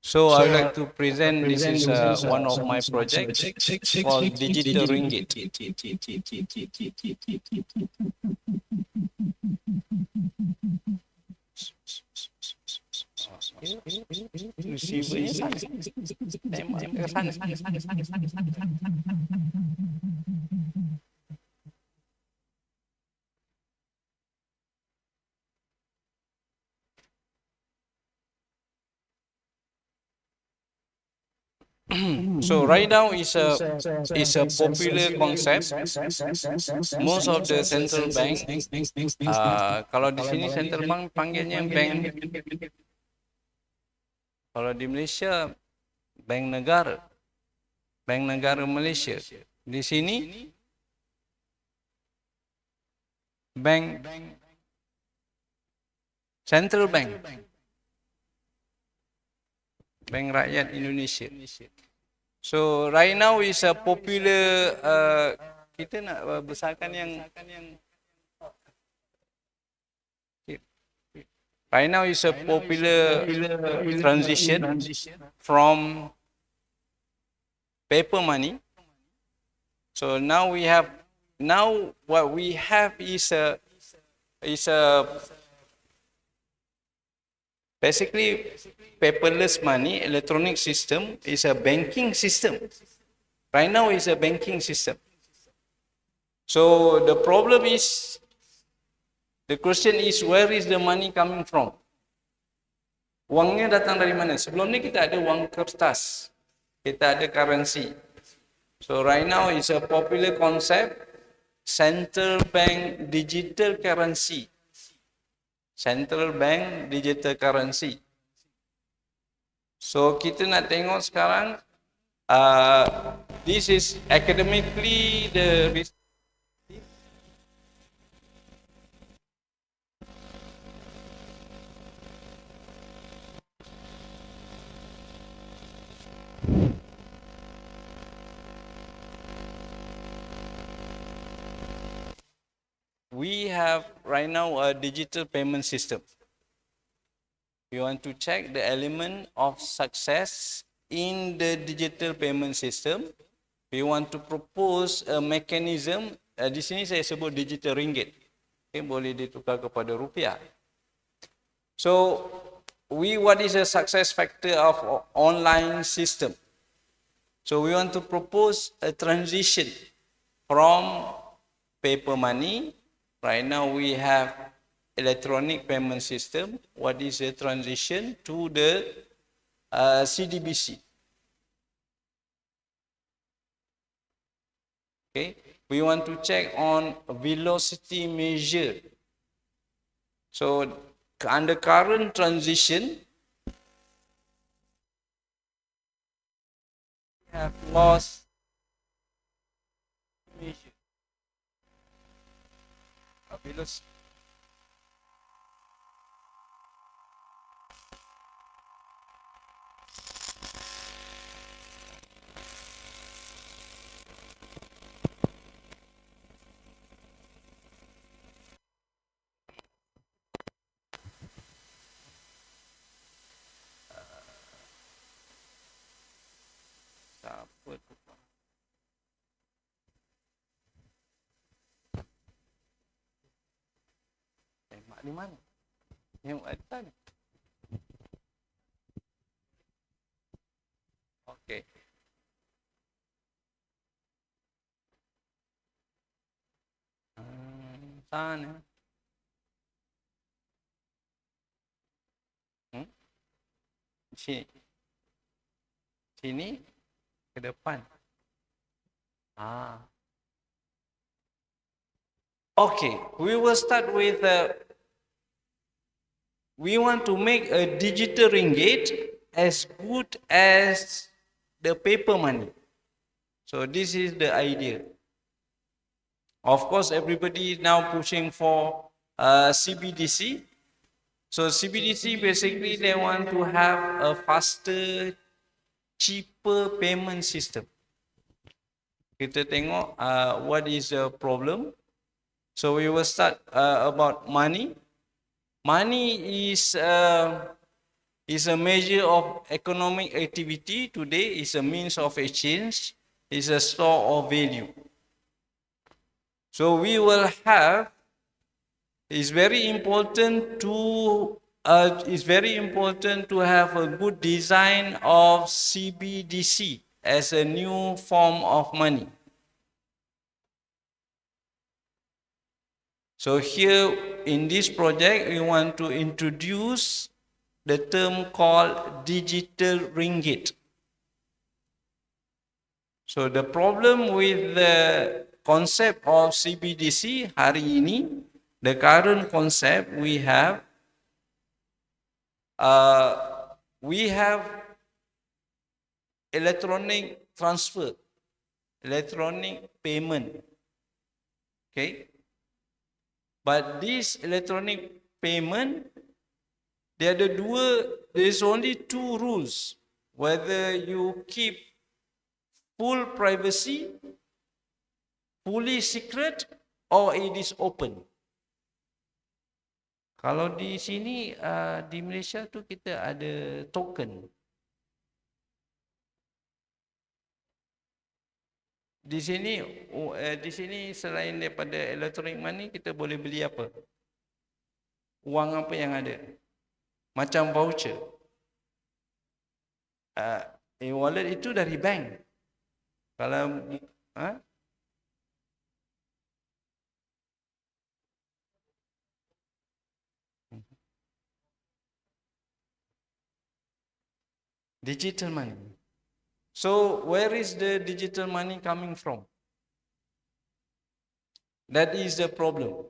So I would like to present, this is one of my projects called Digital Ringgit. Receiver-nya sana. Tembak ke sana. So right now is a popular concept. Most of the central bank, kalau di sini central bank panggilnya bank. Kalau di Malaysia bank negara Malaysia. Di sini bank central bank. Bank Rakyat Indonesia. So right now is a popular, kita nak besarkan yang right now is a popular transition from paper money. So now what we have is a basically paperless money. Electronic system is a banking system. Right now is a banking system. So the problem is, the question is, where is the money coming from? Wangnya datang dari mana? Sebelum ni kita ada wang kertas, kita ada currency. So right now is a popular concept, central bank digital currency. Central bank digital currency. So kita nak tengok sekarang, this is academically the we have right now a digital payment system. We want to check the element of success in the digital payment system. We want to propose a mechanism. Di sini saya sebut digital ringgit. Okay, boleh ditukar kepada rupiah. So, what is the success factor of online system? So, we want to propose a transition from paper money. Right now we have electronic payment system. What is the transition to the CDBC? Okay, we want to check on velocity measure. So under current transition, have lost measure. Apabila siapa tu? Mak di mana? Yang atas. Okey. Sana. Sini. Sini ke depan. Okay, we will start with we want to make a digital ringgit as good as the paper money. So this is the idea. Of course, everybody is now pushing for CBDC. So CBDC basically they want to have a faster, cheaper payment system. Kita tengok what is the problem. So we will start about money. Money is a measure of economic activity. Today is a means of exchange, is a store of value. So we will have. It's very important to have a good design of CBDC as a new form of money. So here in this project, we want to introduce the term called digital ringgit. So the problem with the concept of CBDC hari ini, the current concept we have electronic transfer, electronic payment. Okay. But this electronic payment, there is only two rules. Whether you keep full privacy, fully secret, or it is open. Kalau di sini, di Malaysia tu kita ada token. Di sini selain daripada electronic money, kita boleh beli apa? Wang apa yang ada? Macam voucher. E-wallet itu dari bank. Kalau digital money. So where is the digital money coming from? That is the problem.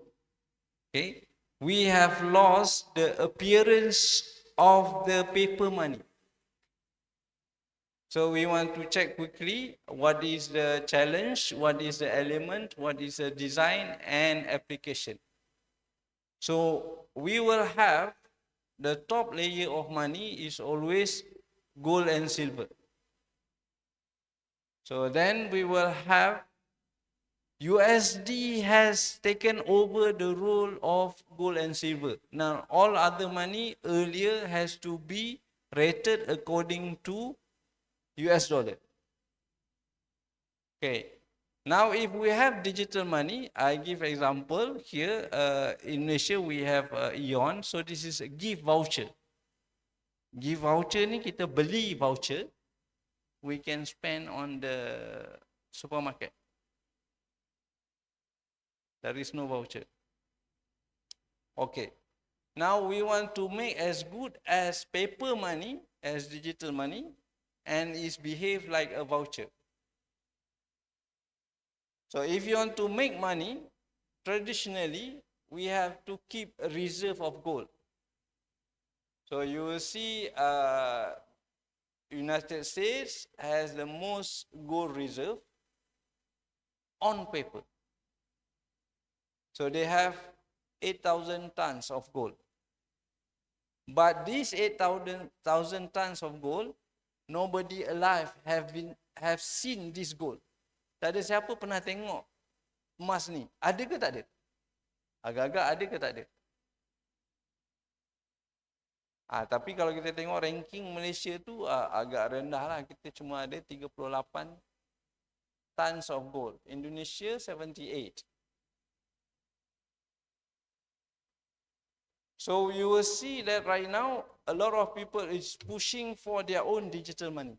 Okay, we have lost the appearance of the paper money. So we want to check quickly what is the challenge, what is the element, what is the design and application. So we will have the top layer of money is always gold and silver. So then we will have USD has taken over the role of gold and silver. Now all other money earlier has to be rated according to US dollar. Okay. Now if we have digital money, I give example here in Malaysia we have Eon. So this is a gift voucher. Gift voucher ni kita beli voucher, we can spend on the supermarket. There is no voucher. Okay. Now we want to make as good as paper money as digital money and is behave like a voucher. So if you want to make money, traditionally we have to keep a reserve of gold. So you will see United States has the most gold reserve on paper. So they have 8,000 tons of gold. But these 8,000 tons of gold, nobody alive have seen this gold. Tak ada siapa pernah tengok emas ni. Ada ke tak ada? Agak-agak ada ke tak ada? Tapi kalau kita tengok ranking Malaysia tu agak rendah lah. Kita cuma ada 38 tons of gold. Indonesia 78. So you will see that right now, a lot of people is pushing for their own digital money.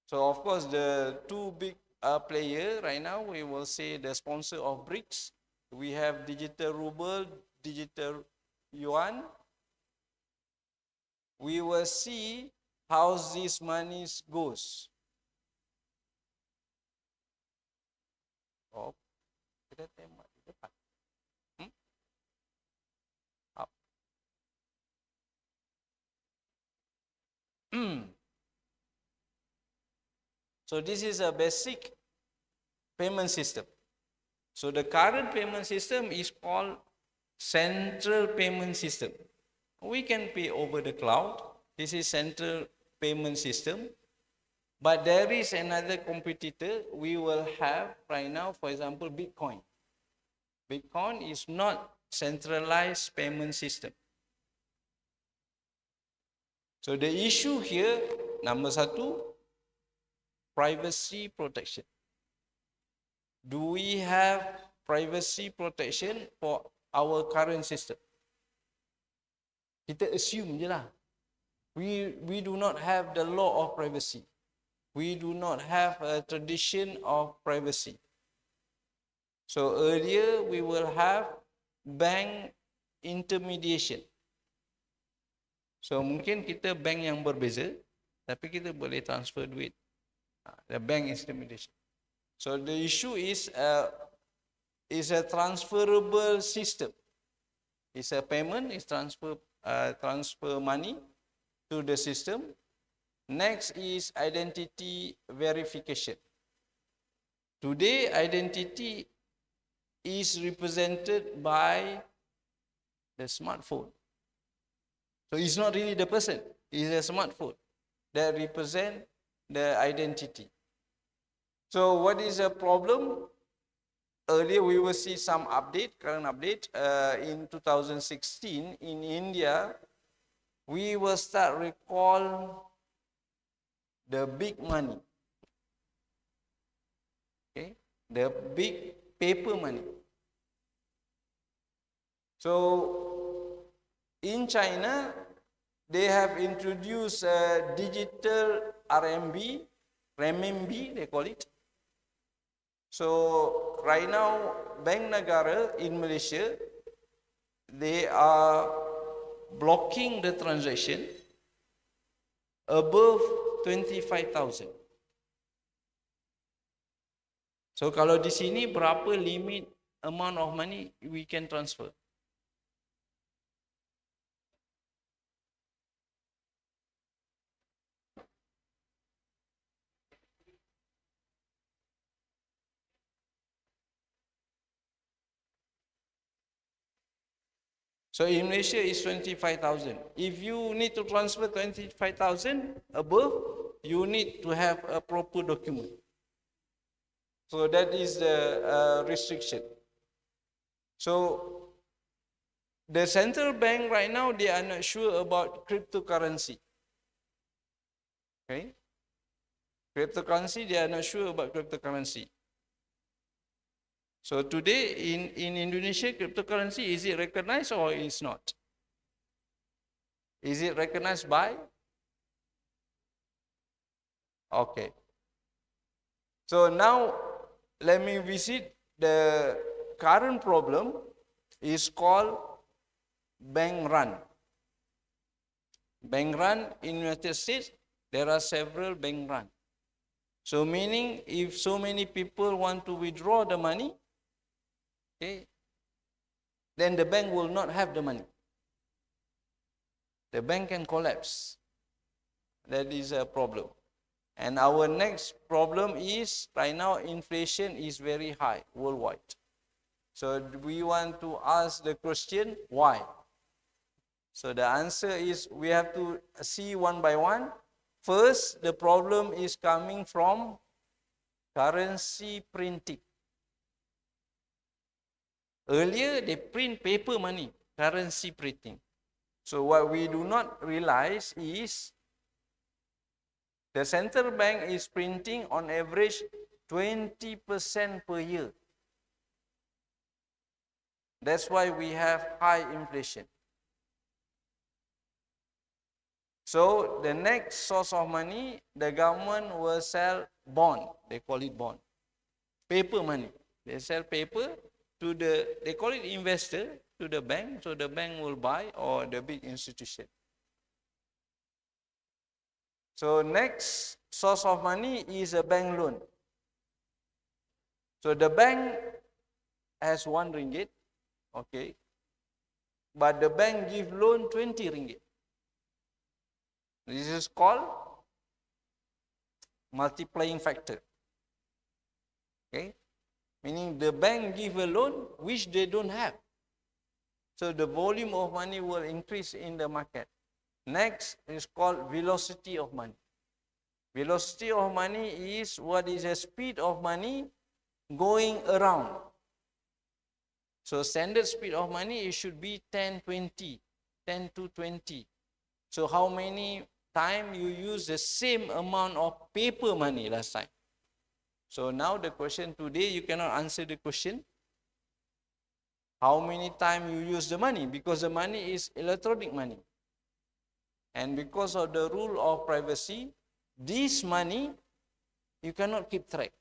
So of course, the two big player right now, we will say the sponsor of BRICS. We have digital ruble, digital yuan. We will see how this money goes. Oh, kita tembak di depan. Up. So this is a basic payment system. So the current payment system is called central payment system. We can pay over the cloud. This is central payment system. But there is another competitor we will have right now, for example, Bitcoin. Bitcoin is not centralized payment system. So the issue here, number satu, privacy protection. Do we have privacy protection for our current system? Kita assume je lah. We do not have the law of privacy. We do not have a tradition of privacy. So earlier we will have bank intermediation. So mungkin kita bank yang berbeza, tapi kita boleh transfer duit. The bank intermediation. So the issue is a transferable system. It's a payment, it's transfer money to the system. Next is identity verification. Today, identity is represented by the smartphone. So it's not really the person, it's a smartphone that represents the identity. So what is the problem? Earlier we will see some update, current update. In 2016 in India, we will start recall the big money. Okay, the big paper money. So in China, they have introduced a digital renminbi, they call it. So right now, Bank Negara in Malaysia, they are blocking the transaction above 25,000. So kalau di sini berapa limit amount of money we can transfer? So in Malaysia is 25,000. If you need to transfer 25,000 above, you need to have a proper document. So that is the restriction. So the central bank right now, they are not sure about cryptocurrency. Okay? Cryptocurrency, they are not sure about cryptocurrency. So today in Indonesia, cryptocurrency, is it recognized or is not? Is it recognized by? Okay. So now let me visit the current problem is called bank run. Bank run in United States, there are several bank run. So meaning if so many people want to withdraw the money, okay, then the bank will not have the money. the bank can collapse. That is a problem. And our next problem is, right now, inflation is very high worldwide. So we want to ask the question, why? So the answer is, we have to see one by one. First, the problem is coming from currency printing. Earlier, they print paper money, currency printing. So what we do not realize is, the central bank is printing on average 20% per year. That's why we have high inflation. So the next source of money, the government will sell bond. They call it bond. Paper money. They sell paper to they call it investor, to the bank. So the bank will buy, or the big institution. So next source of money is a bank loan. So the bank has 1 ringgit, okay, but the bank give loan 20 ringgit. This is called multiplying factor. Okay, meaning the bank give a loan which they don't have. So the volume of money will increase in the market. Next is called velocity of money. Velocity of money is what is the speed of money going around. So standard speed of money, it should be 10 to 20. So how many times you use the same amount of paper money last time? So now the question today, you cannot answer the question how many times you use the money, because the money is electronic money. And because of the rule of privacy, this money, you cannot keep track.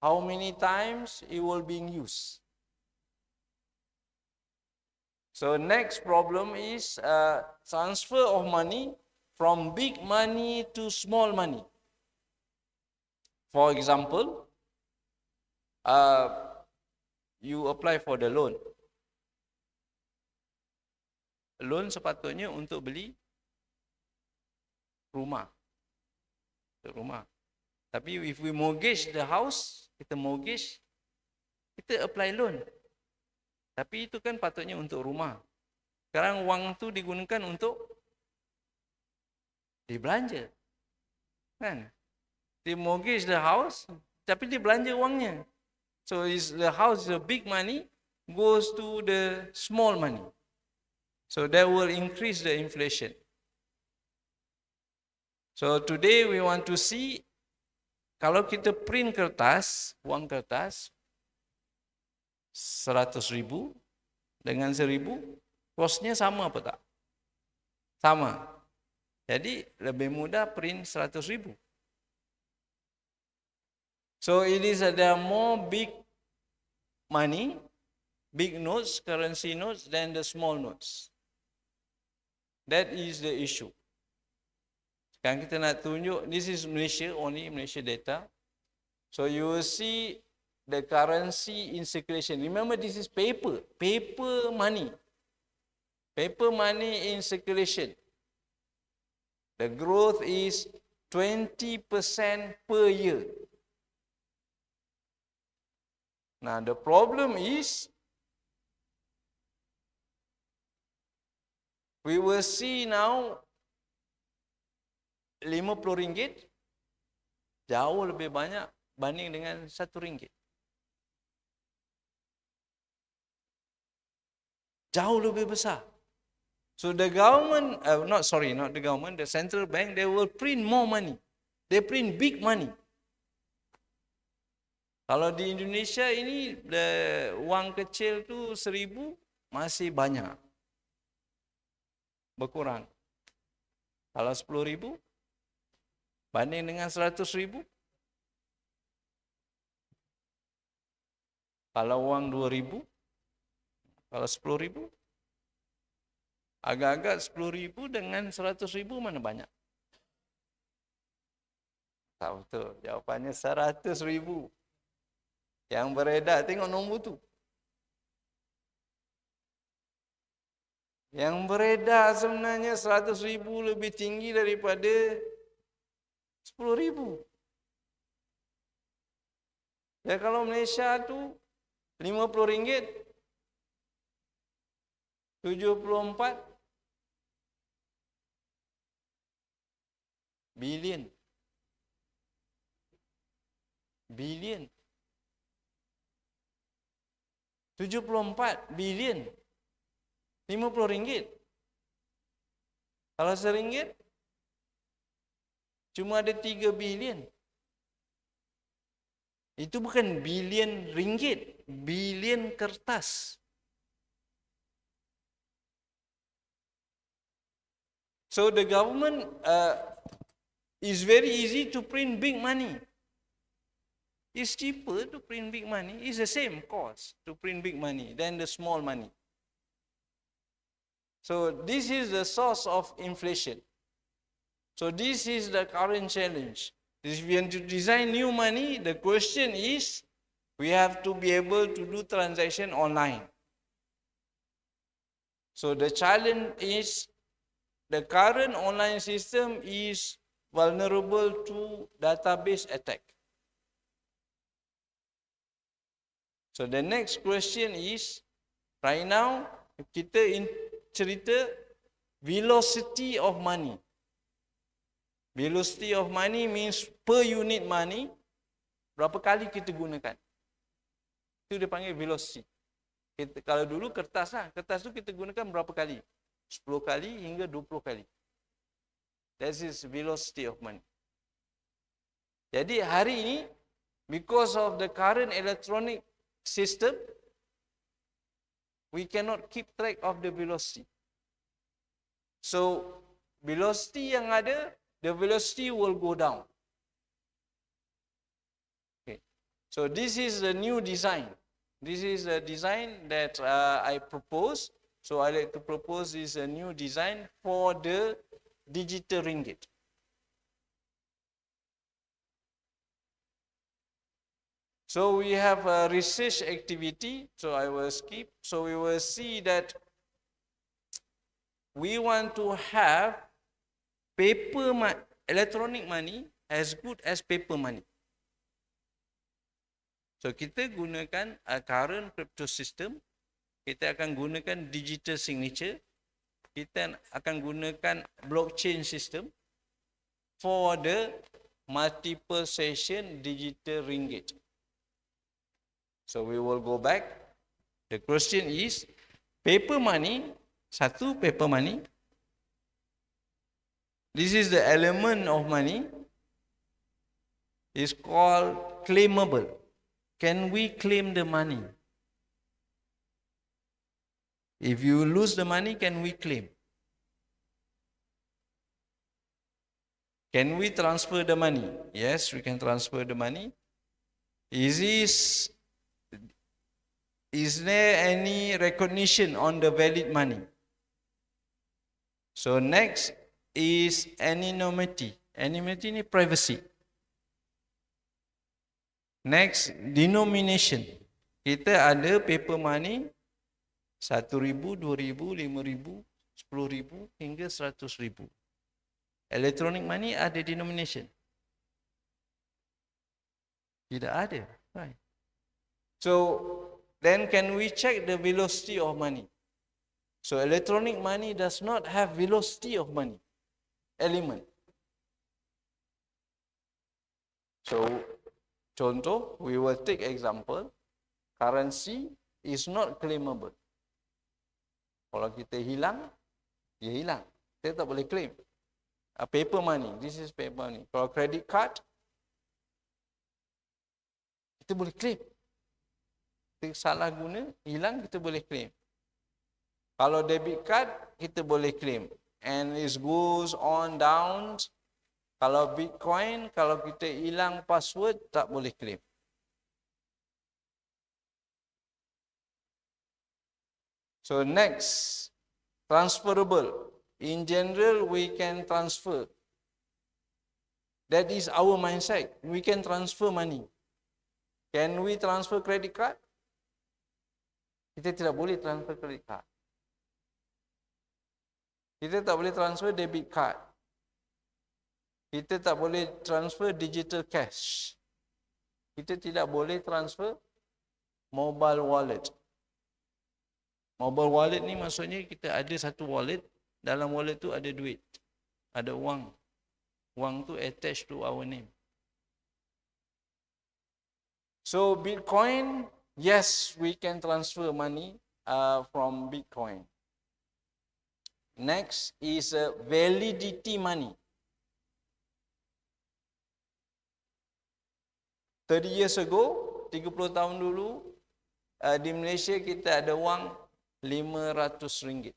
How many times it will be used. So next problem is transfer of money from big money to small money. For example, you apply for the loan. Loan sepatutnya untuk beli rumah. Tapi if we mortgage the house, kita mortgage, kita apply loan. Tapi itu kan patutnya untuk rumah. Sekarang wang tu digunakan untuk dibelanja. Kan? They mortgage the house, tapi dia belanja wangnya. So the house is a big money, goes to the small money. So that will increase the inflation. So today we want to see, kalau kita print kertas, wang kertas, 100.000 dengan 1.000, kosnya sama apa tak? Sama. Jadi lebih mudah print 100.000. So it is there are more big money, big notes, currency notes than the small notes. That is the issue. Sekarang kita nak tunjuk, this is Malaysia, only Malaysia data. So you will see the currency in circulation. Remember, this is paper money. Paper money in circulation. The growth is 20% per year. Now the problem is, we will see now RM50 jauh lebih banyak banding dengan RM1. Jauh lebih besar. So the government, not the government, the central bank, they will print more money. They print big money. Kalau di Indonesia ini, wang kecil tu 1.000 masih banyak. Berkurang. Kalau 10.000 banding dengan 100.000. Kalau wang 2.000, kalau 10.000, agak-agak 10.000 dengan 100.000 mana banyak? Tak betul. Jawapannya 100.000. Yang beredar, tengok nombor tu. Yang beredar sebenarnya 100,000 lebih tinggi daripada 10,000. Ya kalau Malaysia tu RM50, 74 bilion. Bilion. 74 bilion. RM50. Kalau RM1 cuma ada 3 bilion. Itu bukan bilion ringgit, bilion kertas. So the government is very easy to print big money. It's cheaper to print big money. It's the same cost to print big money than the small money. So this is the source of inflation. So this is the current challenge. If we want to design new money, the question is, we have to be able to do transaction online. So the challenge is, the current online system is vulnerable to database attack. So the next question is, right now, kita cerita velocity of money. Velocity of money means per unit money, berapa kali kita gunakan. Itu dia panggil velocity. Kalau dulu kertas lah, kertas tu kita gunakan berapa kali? 10 kali hingga 20 kali. That is velocity of money. Jadi hari ini, because of the current electronic system, we cannot keep track of the velocity. So, velocity yang ada, the velocity will go down. Okay. So, this is the new design. This is the design that I propose. So, I like to propose is a new design for the digital ringgit. So we have a research activity, so I will skip. So we will see that we want to have electronic money as good as paper money. So kita gunakan current crypto system, kita akan gunakan digital signature, kita akan gunakan blockchain system for the multiple session digital ringgit. So we will go back. The question is, paper money, satu paper money. This is the element of money. Is called claimable. Can we claim the money? If you lose the money, can we claim? Can we transfer the money? Yes, we can transfer the money. Is there any recognition on the valid money? So next is anonymity. Anonymity ni privacy. Next, denomination. Kita ada paper money 1,000, 2,000, 5,000, 10,000 hingga 100,000. Electronic money ada denomination? Tidak ada. Right. So then can we check the velocity of money? So electronic money does not have velocity of money element. So contoh, we will take example, currency is not claimable. Kalau kita hilang, dia hilang. Kita tak boleh claim. Paper money, this is paper money. Kalau credit card, kita boleh claim. Kita salah guna, hilang, kita boleh claim. Kalau debit card, kita boleh claim. And it goes on down. Kalau Bitcoin, kalau kita hilang password, tak boleh claim. So next, transferable. In general, we can transfer. That is our mindset. We can transfer money. Can we transfer credit card? Kita tidak boleh transfer credit card. Kita tak boleh transfer debit card. Kita tak boleh transfer digital cash. Kita tidak boleh transfer mobile wallet. Mobile wallet ni maksudnya kita ada satu wallet, dalam wallet tu ada duit, ada wang. Wang tu attached to our name. So Bitcoin, yes, we can transfer money from Bitcoin. Next is validity money. 30 years ago, 30 tahun dulu, di Malaysia kita ada wang RM500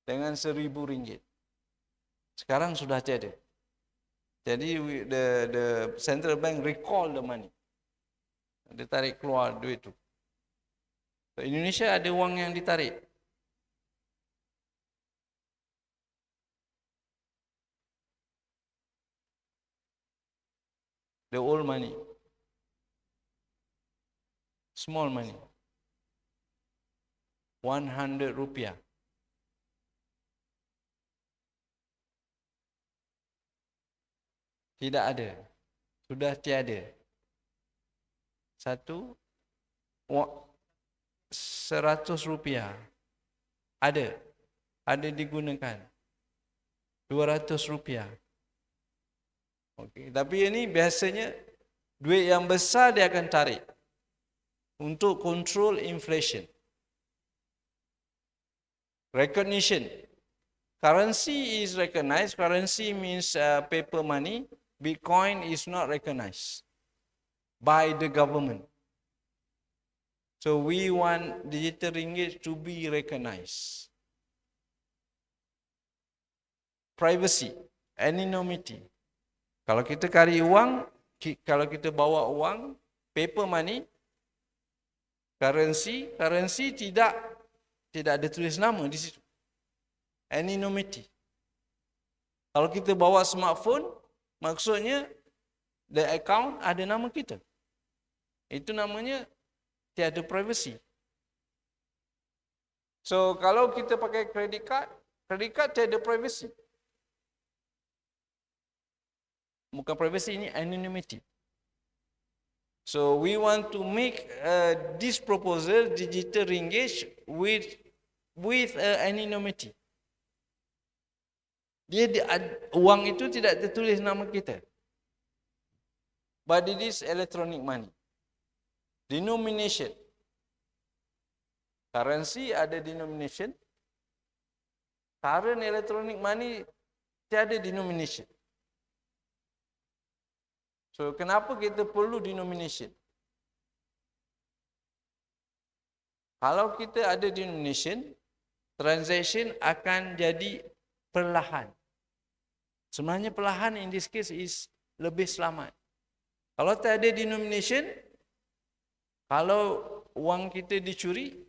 dengan RM1,000. Sekarang sudah tiada. Jadi the central bank recall the money. Dia tarik keluar duit tu. So, Indonesia ada wang yang ditarik. The old money. Small money. 100 rupiah. Tidak ada. Sudah tiada. 100 rupiah. Ada. Ada digunakan. 200 rupiah. Okey, tapi ini biasanya duit yang besar dia akan tarik untuk control inflation. Recognition. Currency is recognized. Currency means paper money. Bitcoin is not recognized by the government. So we want digital ringgit to be recognized. Privacy, anonymity. Kalau kita cari uang, kalau kita bawa uang, paper money, currency tidak ada tulis nama di situ. Anonymity. Kalau kita bawa smartphone, maksudnya the account ada nama kita. Itu namanya tiada privacy. So kalau kita pakai credit card tiada privacy. Bukan privacy, ini anonymity. So we want to make this proposal digital ringgit with anonymity. Uang itu tidak tertulis nama kita. But it is electronic money. Denomination. Currency ada denomination. Current electronic money tiada denomination. So kenapa kita perlu denomination? Kalau kita ada denomination, transaction akan jadi perlahan. Sebenarnya perlahan in this case is lebih selamat. Kalau tak ada denomination, kalau wang kita dicuri,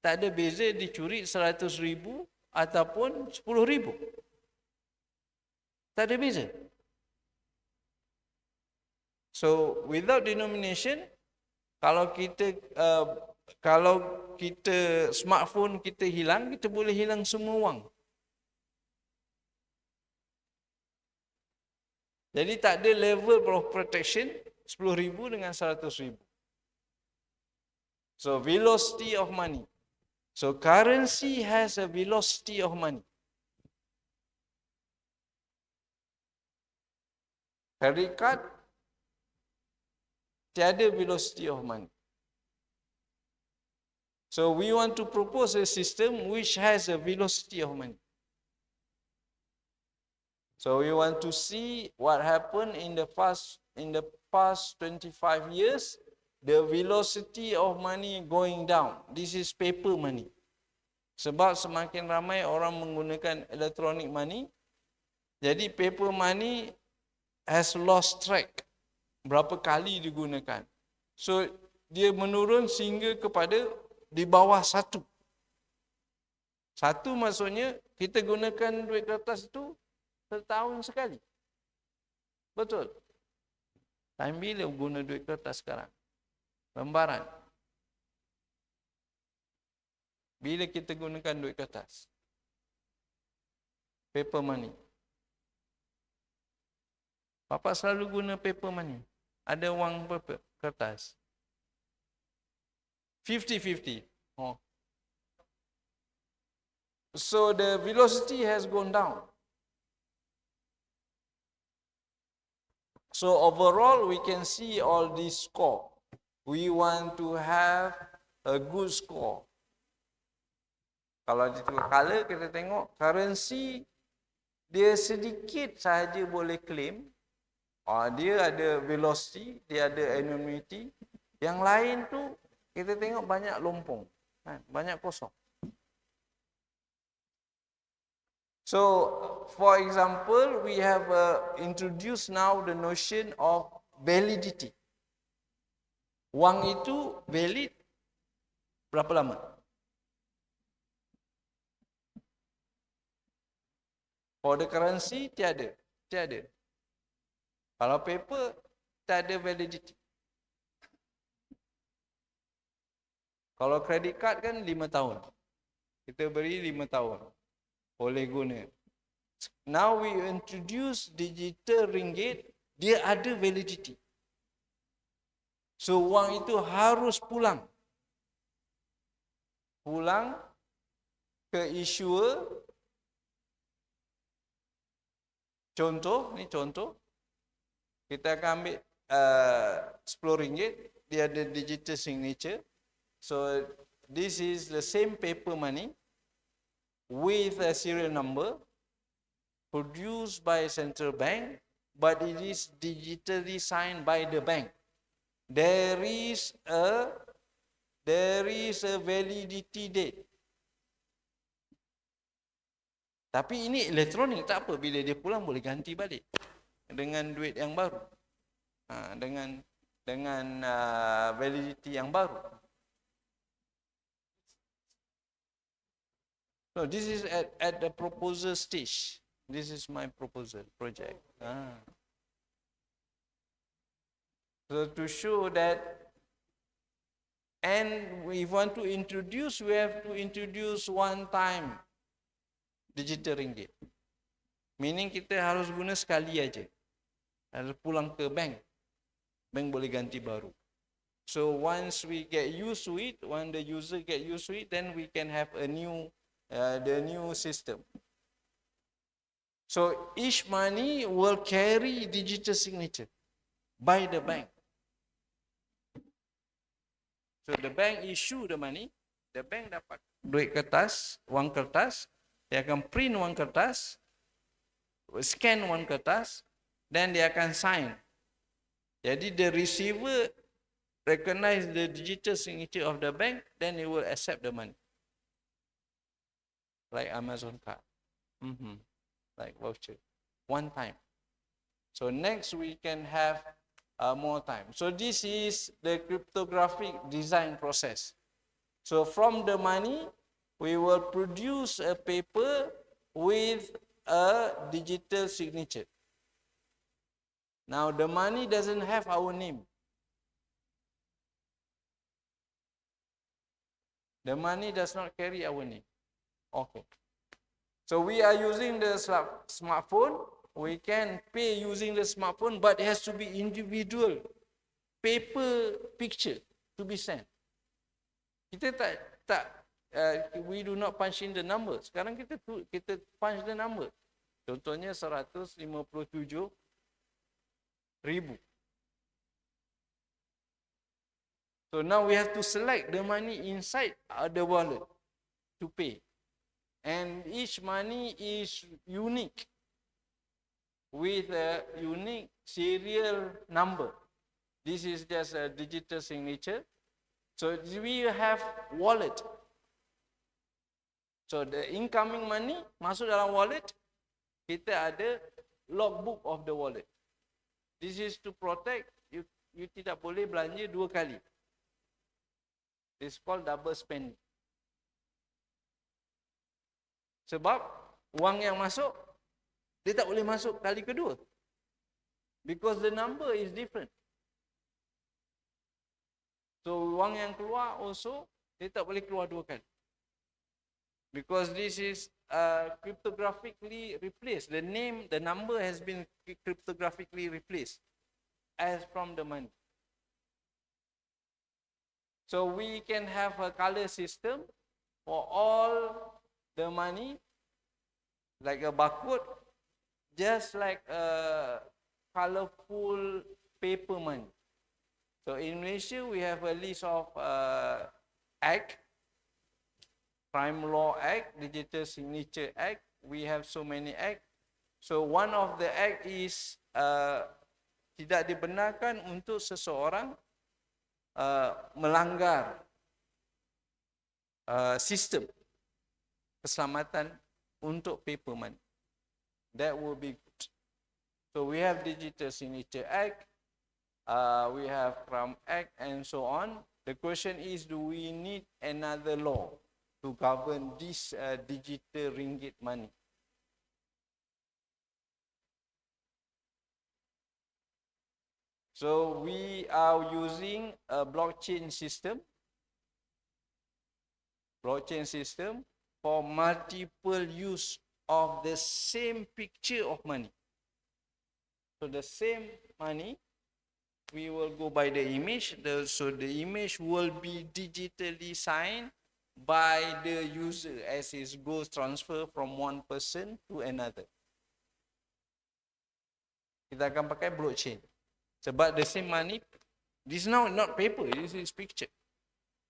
tak ada beza dicuri 100,000 ataupun 10,000. Tak ada beza. So without denomination, kalau kita smartphone kita hilang, kita boleh hilang semua wang. Jadi tak ada level of protection 10,000 dengan 100,000. So velocity of money. So currency has a velocity of money. Credit card tiada velocity of money. So we want to propose a system which has a velocity of money. So we want to see what happened in the past 25 years, the velocity of money going down. This is paper money. Sebab semakin ramai orang menggunakan electronic money, jadi paper money has lost track. Berapa kali digunakan. So dia menurun sehingga kepada di bawah 1. 1 maksudnya kita gunakan duit kertas itu setahun sekali. Betul. Time bila guna duit kertas sekarang? Lembaran. Bila kita gunakan duit kertas? paper money. Bapa selalu guna paper money. Ada wang paper, kertas. 50-50. Oh. So the velocity has gone down. So overall, we can see all these score. We want to have a good score. Kalau di color kita tengok currency dia sedikit sahaja boleh claim. Dia ada velocity, dia ada anonymity. Yang lain tu kita tengok banyak lompong, banyak kosong. So, for example, we have introduced now the notion of validity. Wang itu valid berapa lama? For the currency, tiada. Kalau paper, tak ada validity. Kalau credit card kan 5 tahun. Kita beri 5 tahun. Boleh guna. Now we introduce digital ringgit, dia ada validity. So wang itu harus pulang. Pulang ke issuer. Contoh, ni contoh. Kita akan ambil 10 ringgit, dia ada digital signature. So this is the same paper money with a serial number produced by a central bank, but it is digitally signed by the bank. There is a validity date. Tapi ini elektronik, tak apa, bila dia pulang boleh ganti balik dengan duit yang baru, dengan validity yang baru. So this is at the proposal stage. This is my proposal project. So to show that, and if we want to introduce, we have to introduce one time digital ringgit. Meaning kita harus guna sekali aja. Harus pulang ke bank. Bank boleh ganti baru. So once we get used to it, when the user get used to it, then we can have a new the new system. So each money will carry digital signature by the bank. So the bank issue the money, the bank dapat duit kertas, wang kertas, dia akan print wang kertas, scan wang kertas, then dia akan sign. Jadi the receiver recognize the digital signature of the bank, then he will accept the money. Like Amazon card, like voucher, one time. So next we can have more time. So this is the cryptographic design process. So from the money, we will produce a paper with a digital signature. Now the money doesn't have our name. The money does not carry our name. Okay. So we are using the smartphone. We can pay using the smartphone, but it has to be individual paper picture to be sent. Kita we do not punch in the number. Sekarang kita punch the number. Contohnya 157,000. So now we have to select the money inside the wallet to pay. And each money is unique with a unique serial number. This is just a digital signature. So we have wallet. So the incoming money masuk dalam wallet, kita ada logbook of the wallet. This is to protect you tidak boleh belanja dua kali. It's called double spending. Sebab wang yang masuk, dia tak boleh masuk kali kedua. Because the number is different. So wang yang keluar also, dia tak boleh keluar dua kali. Because this is cryptographically replaced. The name, the number has been cryptographically replaced as from the money. So we can have a color system for all the money, like a barcode, just like a colorful paper money. So in Malaysia, we have a list of Act, Crime Law Act, Digital Signature Act. We have so many Act. So one of the Act is tidak dibenarkan untuk seseorang melanggar sistem keselamatan untuk paper money. That will be good. So we have Digital Signature Act, we have Crime Act, and so on. The question is, do we need another law to govern this digital ringgit money? So we are using a blockchain system for multiple use of the same picture of money. So the same money, we will go by the image. So the image will be digitally signed by the user as it goes transfer from one person to another. Kita akan pakai blockchain. Sebab the same money, this is now not paper, this is picture.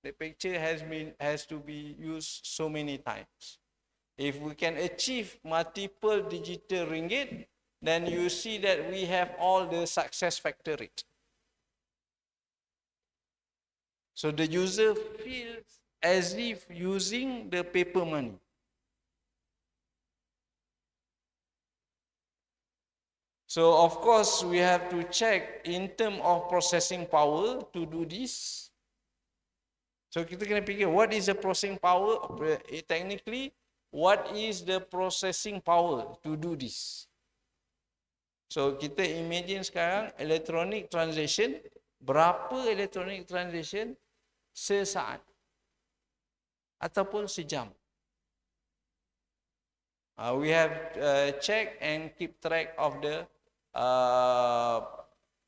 The picture has to be used so many times. If we can achieve multiple digital ringgit, then you see that we have all the success factor rate. So the user feels as if using the paper money. So of course we have to check in terms of processing power to do this. So kita kena fikir, what is the processing power? Technically, what is the processing power to do this? So kita imagine sekarang electronic transaction, berapa electronic transaction sesaat ataupun sejam. We have check and keep track of the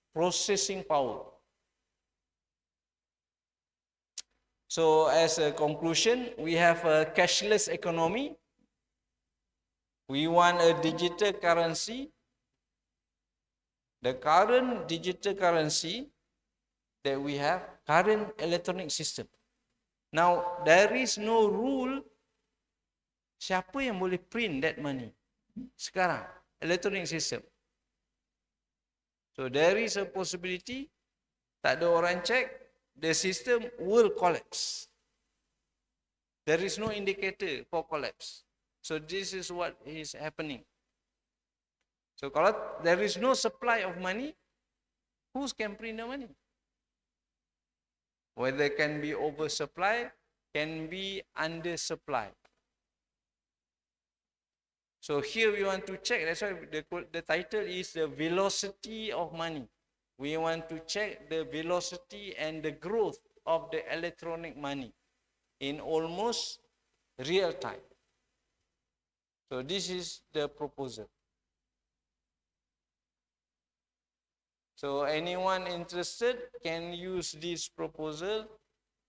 processing power. So as a conclusion, we have a cashless economy. We want a digital currency. The current digital currency that we have, current electronic system. Now, there is no rule siapa yang boleh print that money. Sekarang, electronic system. So there is a possibility, tak ada orang check, the system will collapse. There is no indicator for collapse. So this is what is happening. So kalau there is no supply of money, who can print the money? Whether can be oversupply, can be undersupply. So here we want to check, that's why the title is the velocity of money. We want to check the velocity and the growth of the electronic money in almost real time. So this is the proposal. So anyone interested can use this proposal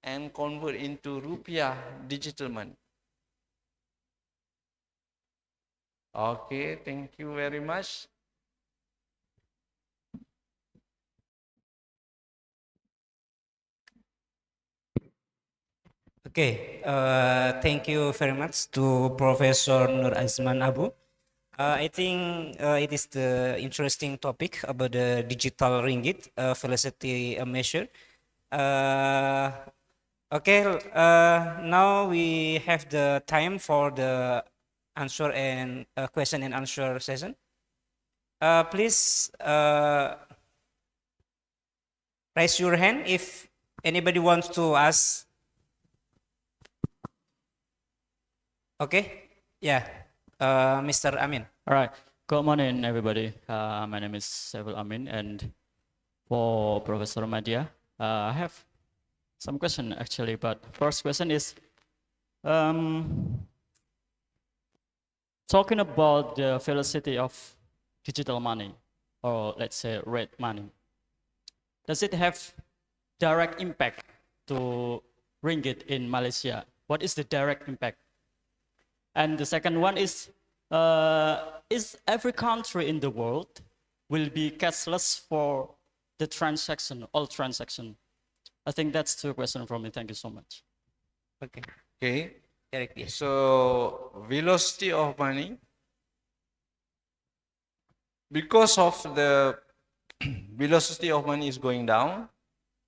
and convert into rupiah digital money. Okay, thank you very much. Okay, thank you very much to Professor Nur Azman Abu. I think it is the interesting topic about the digital ringgit velocity measure. Okay, now we have the time for the answer and question and answer session. Please raise your hand if anybody wants to ask. Okay, yeah, Mr. Amin. All right. Good morning, everybody. My name is Saiful Amin, and for Professor Madya, I have some question actually. But first question is, talking about the velocity of digital money, or let's say red money, does it have direct impact to ringgit in Malaysia? What is the direct impact? And the second one is every country in the world will be cashless for the transaction, all transaction? I think that's two questions from me. Thank you so much. Okay. Okay. Very clear. So velocity of money, because of the velocity of money is going down,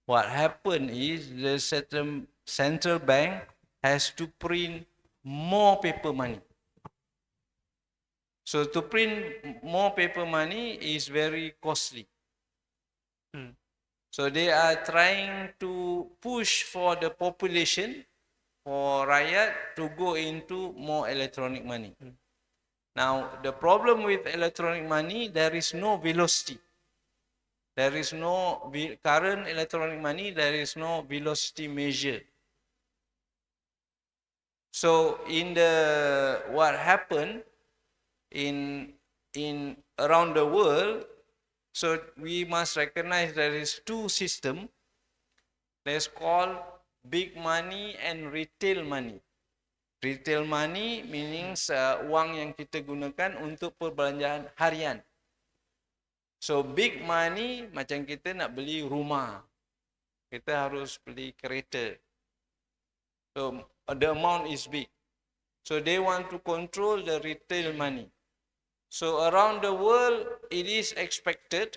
what happened is the central bank has to print more paper money. So to print more paper money is very costly. So they are trying to push for the population, for rakyat to go into more electronic money. Now, the problem with electronic money, there is no velocity. There is no current electronic money, there is no velocity measure. So in the what happened in around the world, so we must recognize there is two systems. There's called big money and retail money. Retail money means wang yang kita gunakan untuk perbelanjaan harian. So big money macam kita nak beli rumah, kita harus beli kereta. So the amount is big. So they want to control the retail money. So around the world it is expected,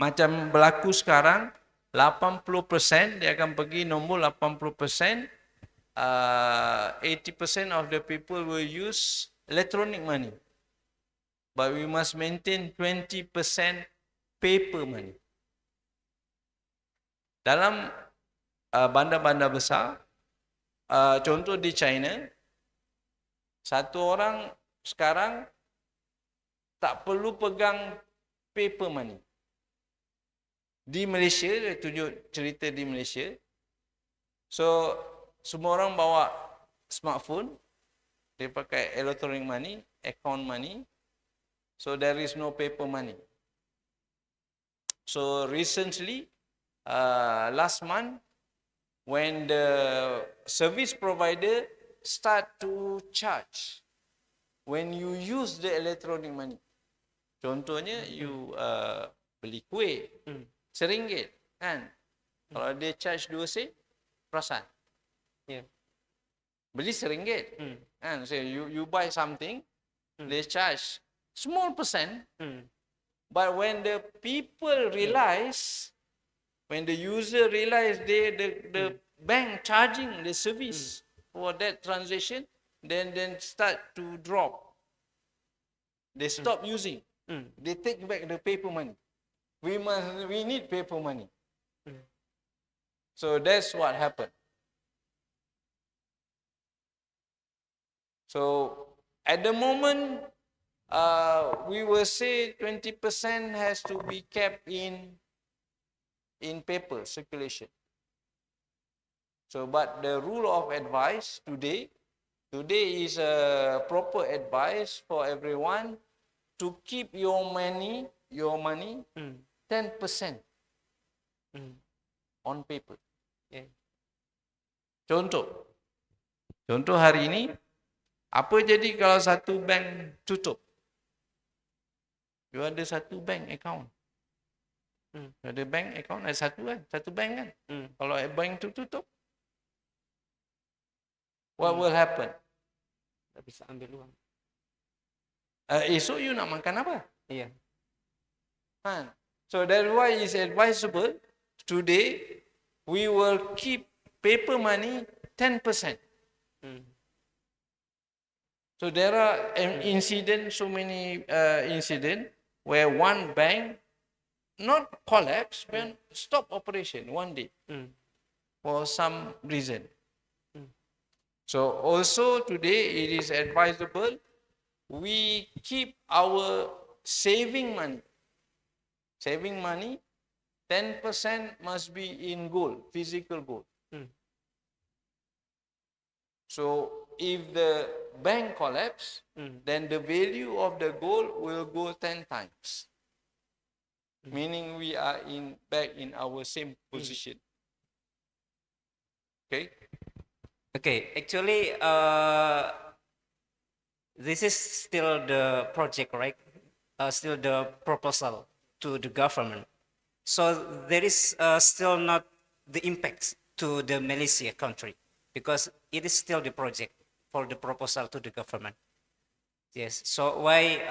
macam berlaku sekarang, 80% dia akan pergi nombor 80%, 80% of the people will use electronic money. But we must maintain 20% paper money. Dalam bandar-bandar besar, contoh di China, satu orang sekarang tak perlu pegang paper money. Di Malaysia, dia tunjuk cerita di Malaysia. So, semua orang bawa smartphone, dia pakai electronic money, account money. So, there is no paper money. So, recently, last month, when the service provider start to charge when you use the electronic money. Contohnya, you beli kuih, RM1, kan? Kalau dia charge 2 sen, perasan. Yeah. Beli RM1, kan? So you buy something, they charge small percent, but when the people realize, when the user realize the bank charging the service for that transaction, then start to drop. They stop using. They take back the paper money. We need paper money. So that's what happened. So at the moment, we will say 20% has to be kept in paper circulation. So, but the rule of advice today is a proper advice for everyone to keep your money 10% on paper. Yeah. Contoh hari ini, apa jadi kalau satu bank tutup? You ada satu bank account. Ada bank account, ada satu bank kan? Kalau bank itu tutup, what will happen? Tak bisa ambil uang. Esok you nak makan apa? Iya. So that's why it's advisable today we will keep paper money 10%. So there are so many incidents where one bank not collapse, but stop operation one day for some reason. So also today it is advisable we keep our saving money. 10% must be in gold, physical gold. So if the bank collapse, then the value of the gold will go 10 times. Meaning we are back in our same position. Okay? Okay, actually, this is still the project, right? Still the proposal to the government. So there is still not the impact to the Malaysia country because it is still the project for the proposal to the government. Yes. So why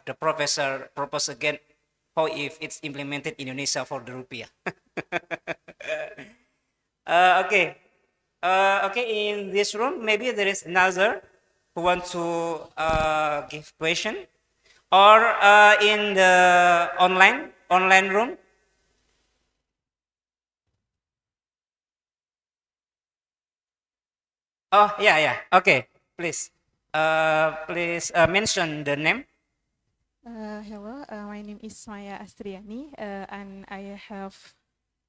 the professor propose again? How if it's implemented in Indonesia for the rupiah? Okay. Okay, in this room, maybe there is another who want to give question, or in the online room. Oh yeah, yeah. Okay, please, please mention the name. Hello, my name is Maya Astriani, and I have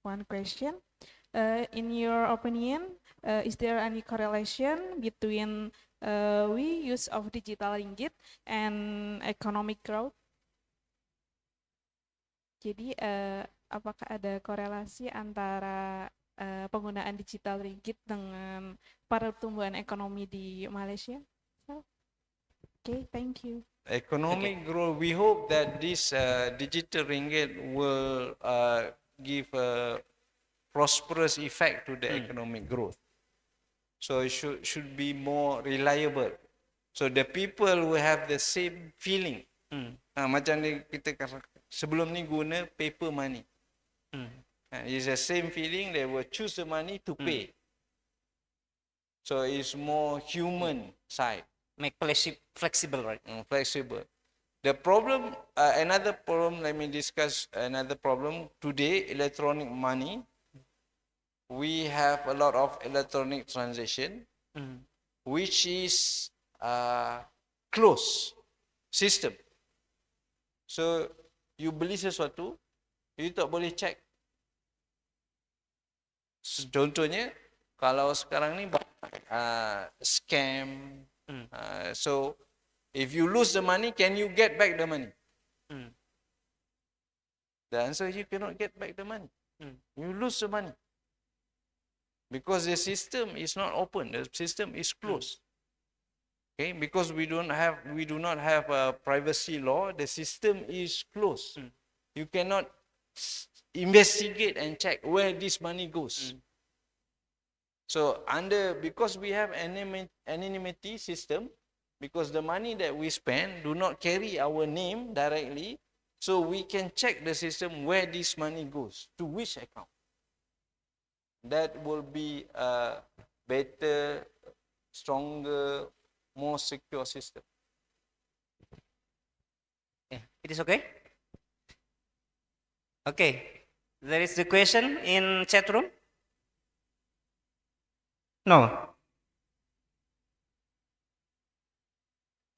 one question. In your opinion, is there any correlation between we use of digital ringgit and economic growth? Jadi, apakah ada korelasi antara penggunaan digital ringgit dengan pertumbuhan ekonomi di Malaysia? Okay, thank you. Economic growth, we hope that this digital ringgit will give a prosperous effect to the economic growth. So it should be more reliable. So the people will have the same feeling. Macam ni kita sebelum ni guna paper money. It's the same feeling, they will choose the money to pay. So it's more human side. Make flexible, right? Flexible. The problem, another problem, let me discuss another problem. Today, electronic money, we have a lot of electronic transaction, which is closed system. So, you beli sesuatu, you tak boleh check. Contohnya, kalau sekarang ni scam, so if you lose the money, can you get back the money? The answer is you cannot get back the money. You lose the money. Because the system is not open, the system is closed. Okay, because we do not have a privacy law, the system is closed. You cannot investigate and check where this money goes. So because we have anonymity system, because the money that we spend do not carry our name directly, so we can check the system where this money goes, to which account. That will be a better, stronger, more secure system. Yeah, it is okay? Okay, there is the question in chat room? No.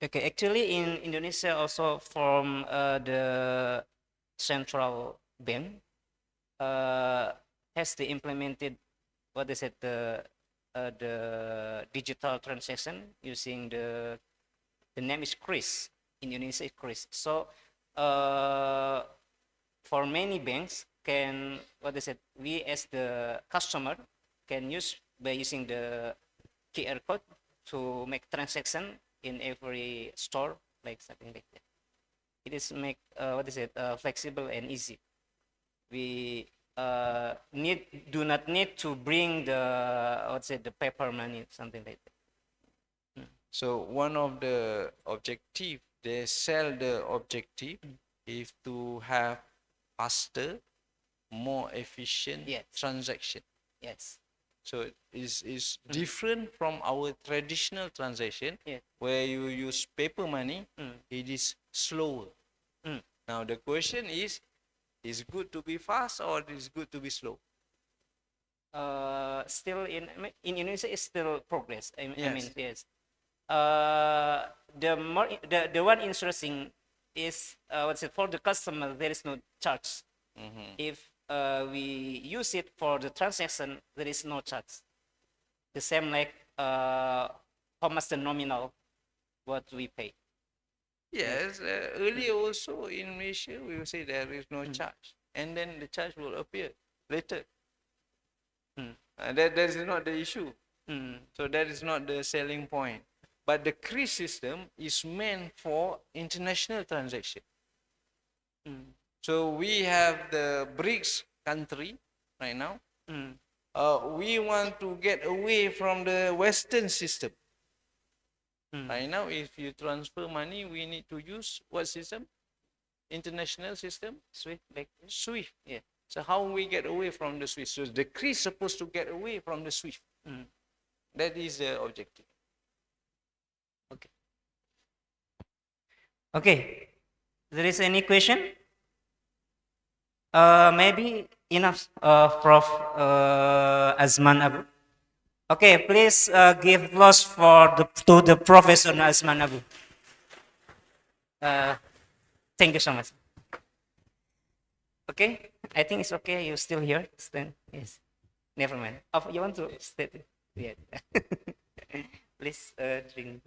Okay, actually in Indonesia also from the central bank has the implemented, what is it, the digital transaction using the name is Kris. In Indonesia is Kris. So for many banks can, what is it, we as the customer can use by using the QR code to make transaction in every store, like something like that. It is make flexible and easy. We do not need to bring the paper money, something like that. So one of the objective, they sell the objective is to have faster, more efficient transaction. Yes. So it's different from our traditional transaction where you use paper money, it is slower. Now the question is good to be fast or is good to be slow? Still in Indonesia is still progress. I mean, yes. The one interesting is for the customer there is no charge. If we use it for the transaction, there is no charge. The same like how much the nominal what we pay? Yes, earlier also in Malaysia, we will say there is no charge, and then the charge will appear later. That is not the issue. So that is not the selling point. But the CRIS system is meant for international transaction. So we have the BRICS country right now. We want to get away from the Western system. Right now, if you transfer money, we need to use what system? International system? Swift, like SWIFT. Yeah. So how we get away from the SWIFT? So the CRIS is supposed to get away from the SWIFT. That is the objective. okay. Okay. There is any question? Maybe enough, Prof. Azman Abu. Okay, please give applause for to the Professor Azman Abu. Thank you so much. Okay, I think it's okay. You're still here. Stand. Yes. Never mind. Oh, you want to stay? Yeah. Please drink.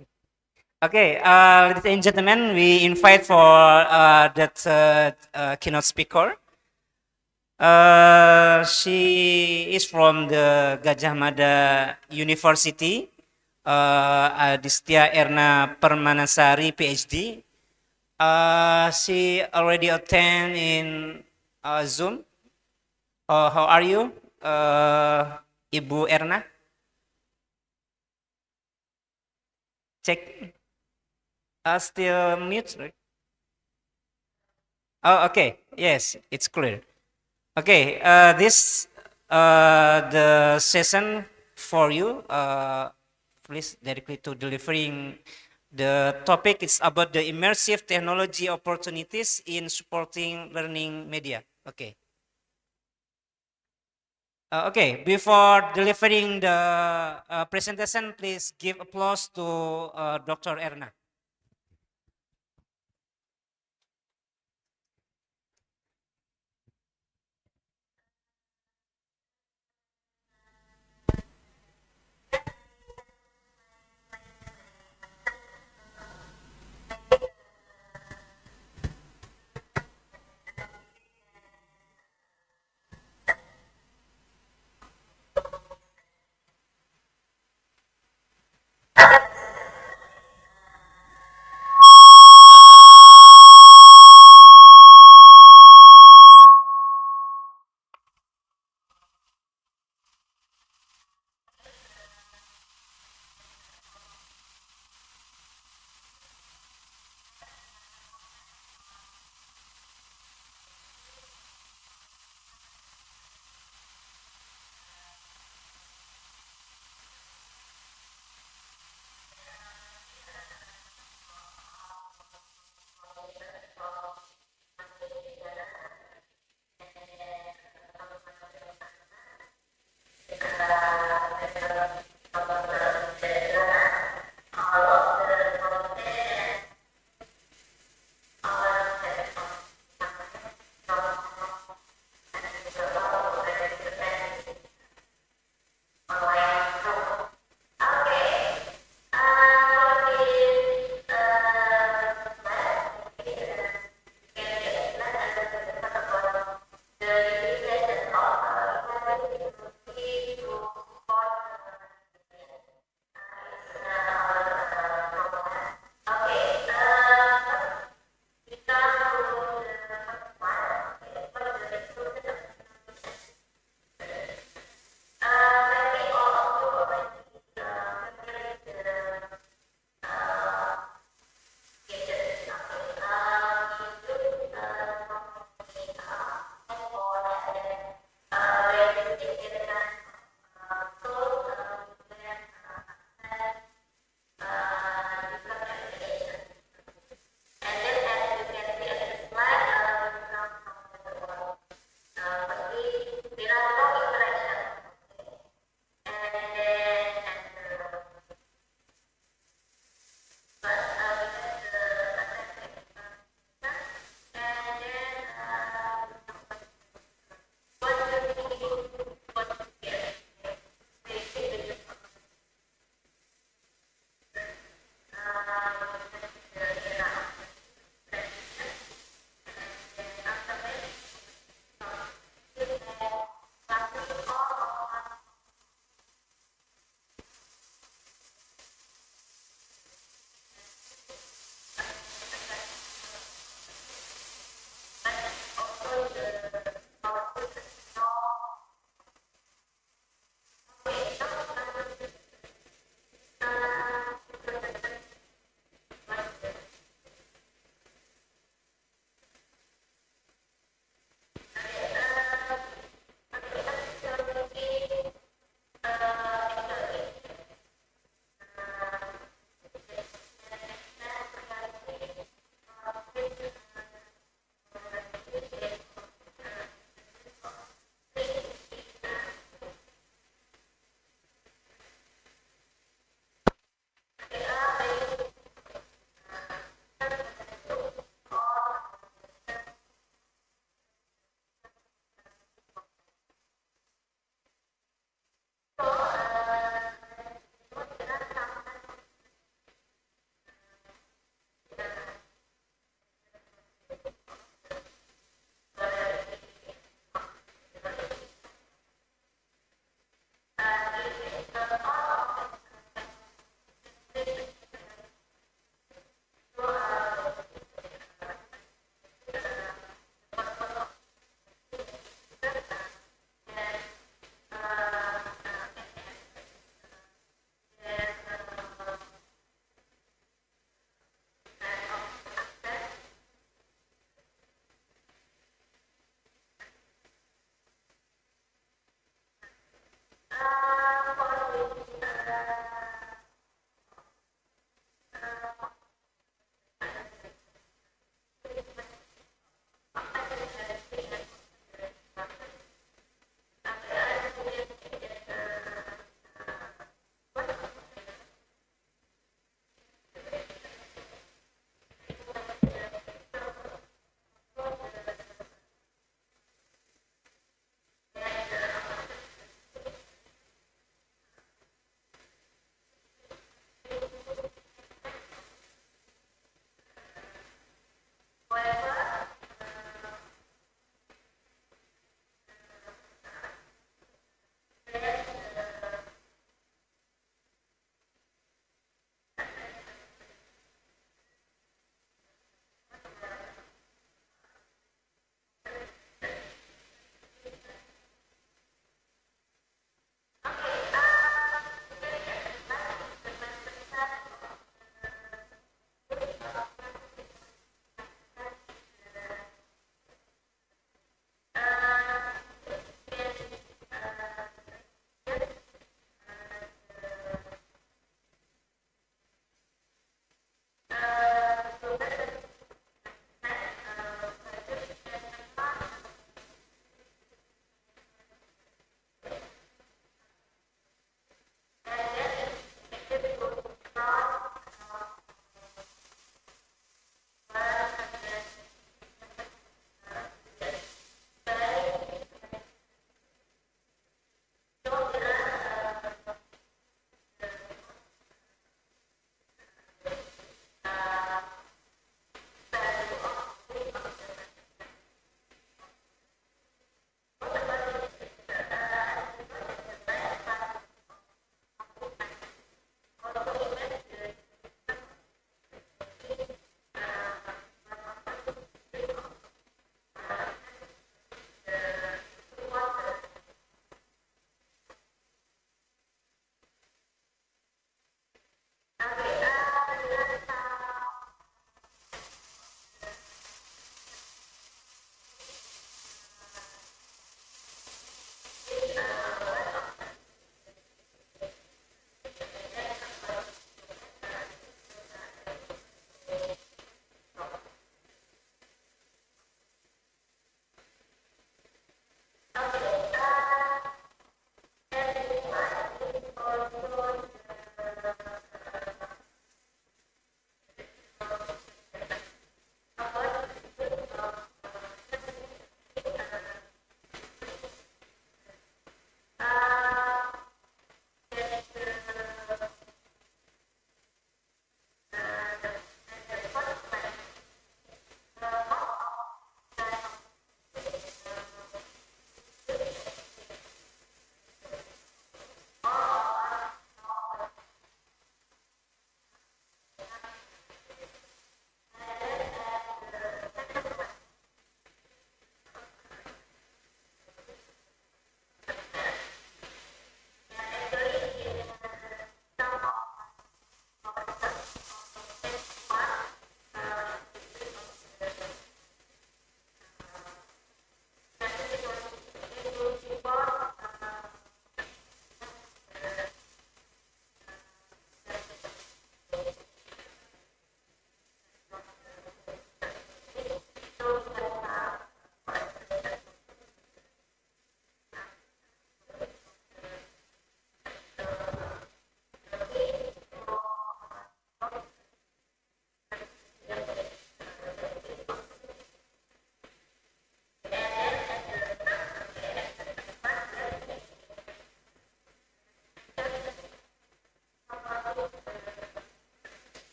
Okay, ladies and gentlemen, we invite for that keynote speaker. She is from the Gajah Mada University, Adistia Erna Permanasari, PhD. She already attend in Zoom. How are you, Ibu Erna? Check. Still mute, right? Oh, okay. Yes, it's clear. Okay, this the session for you. Please directly to delivering the topic. It's about the immersive technology opportunities in supporting learning media. Okay. Okay, before delivering the presentation, please give applause to Dr. Erna.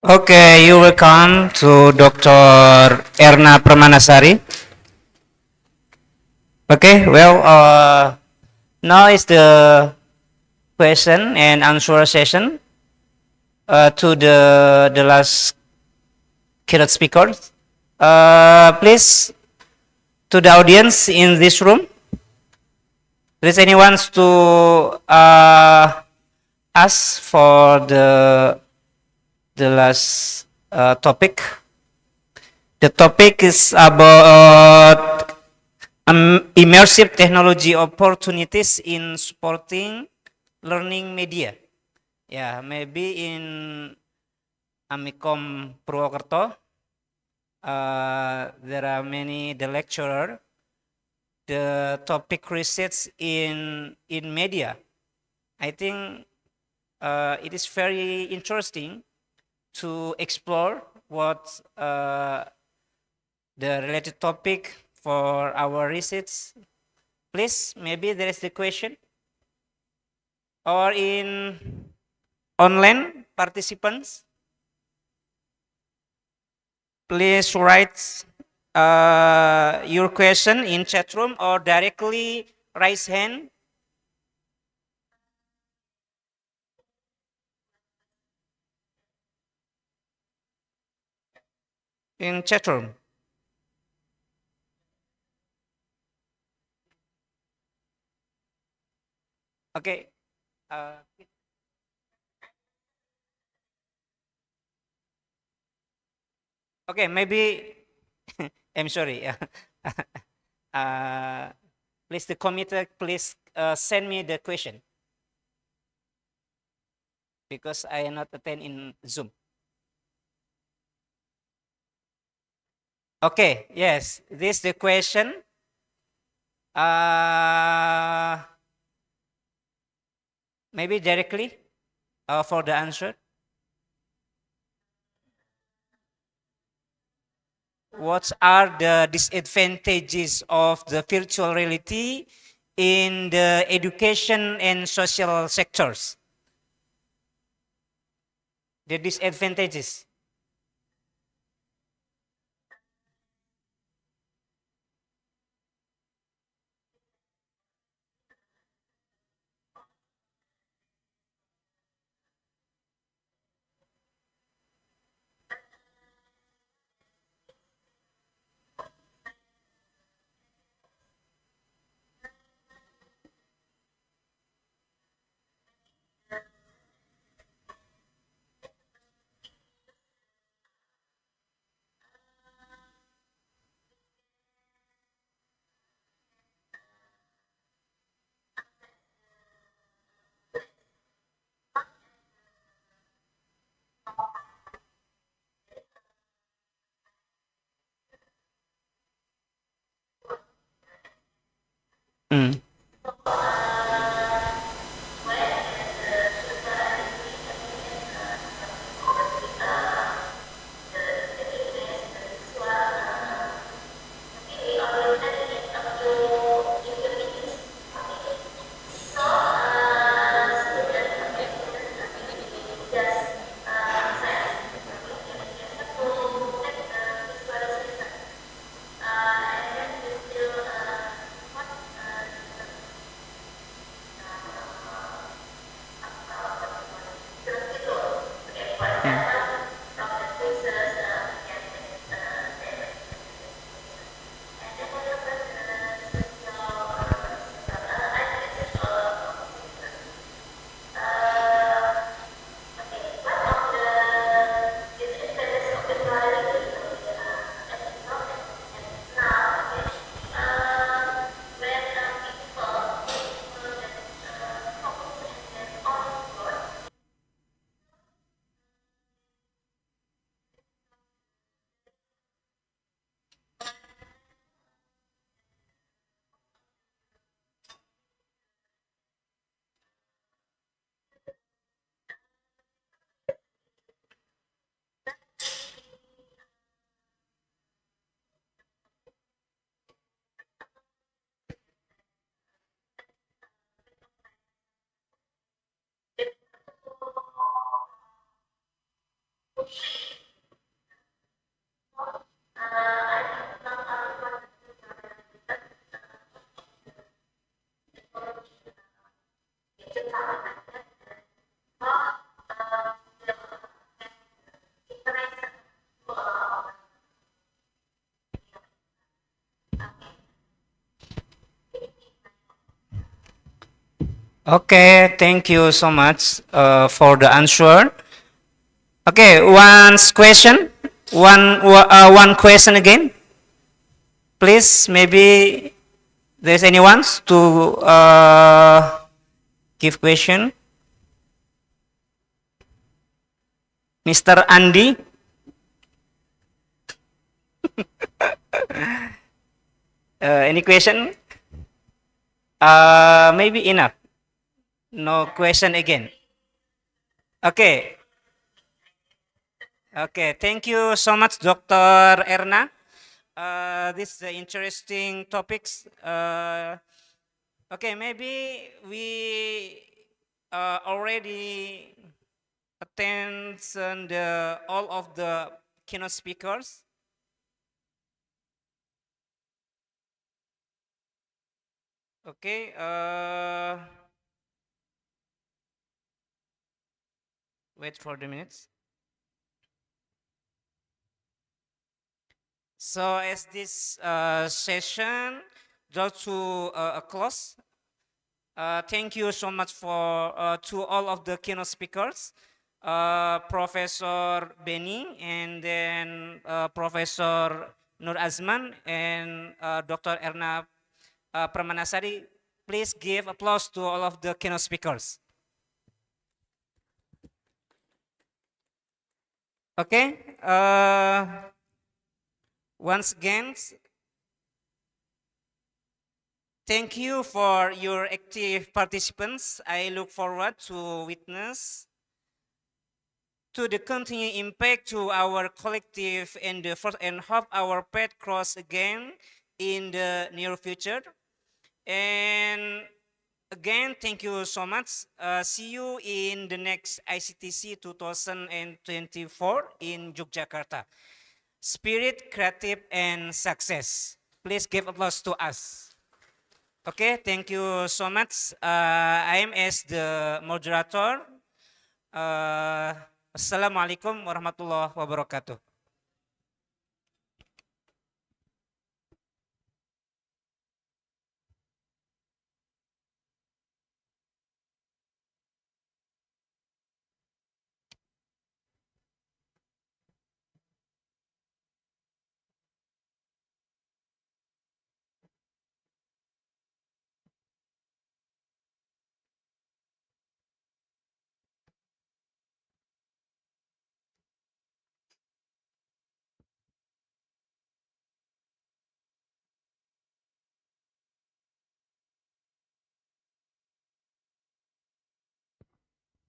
Okay, you welcome to Dr. Erna Permanasari. Okay, well, now is the question and answer session to the last keynote speakers. Please, to the audience in this room, please anyone to ask for the last topic. The topic is about immersive technology opportunities in supporting learning media. Yeah, maybe in Amikom Purwokerto, there are many the lecturer. The topic research in media. I think it is very interesting to explore what the related topic for our research. Please, maybe there is the question. Or in online participants, please write your question in chat room or directly raise hand. In chat room. Okay. Okay, maybe I'm sorry. Please, the committee, please send me the question because I am not attend in Zoom. Okay, yes, this is the question. Maybe directly for the answer. What are the disadvantages of the virtual reality in the education and social sectors? The disadvantages. Okay, thank you so much for the answer. Okay, one question, one question again, please. Maybe there's anyone to give question. Mr. Andy. Any question? Maybe enough. No question again. Okay. Okay. Thank you so much, Dr. Erna. This is interesting topics. Okay, maybe we already attention all of the keynote speakers. Okay. Wait for the minutes. So as this session draws to a close, thank you so much for to all of the keynote speakers, Professor Benny, and then Professor Nur Azman and Dr. Erna Pramanasari. Please give applause to all of the keynote speakers. Okay. Once again, thank you for your active participants. I look forward to witness to the continued impact to our collective and hope our path cross again in the near future. And again, thank you so much. See you in the next ICTC 2024 in Yogyakarta. Spirit, creative, and success. Please give applause to us. Okay, thank you so much. I am as the moderator. Assalamualaikum warahmatullahi wabarakatuh.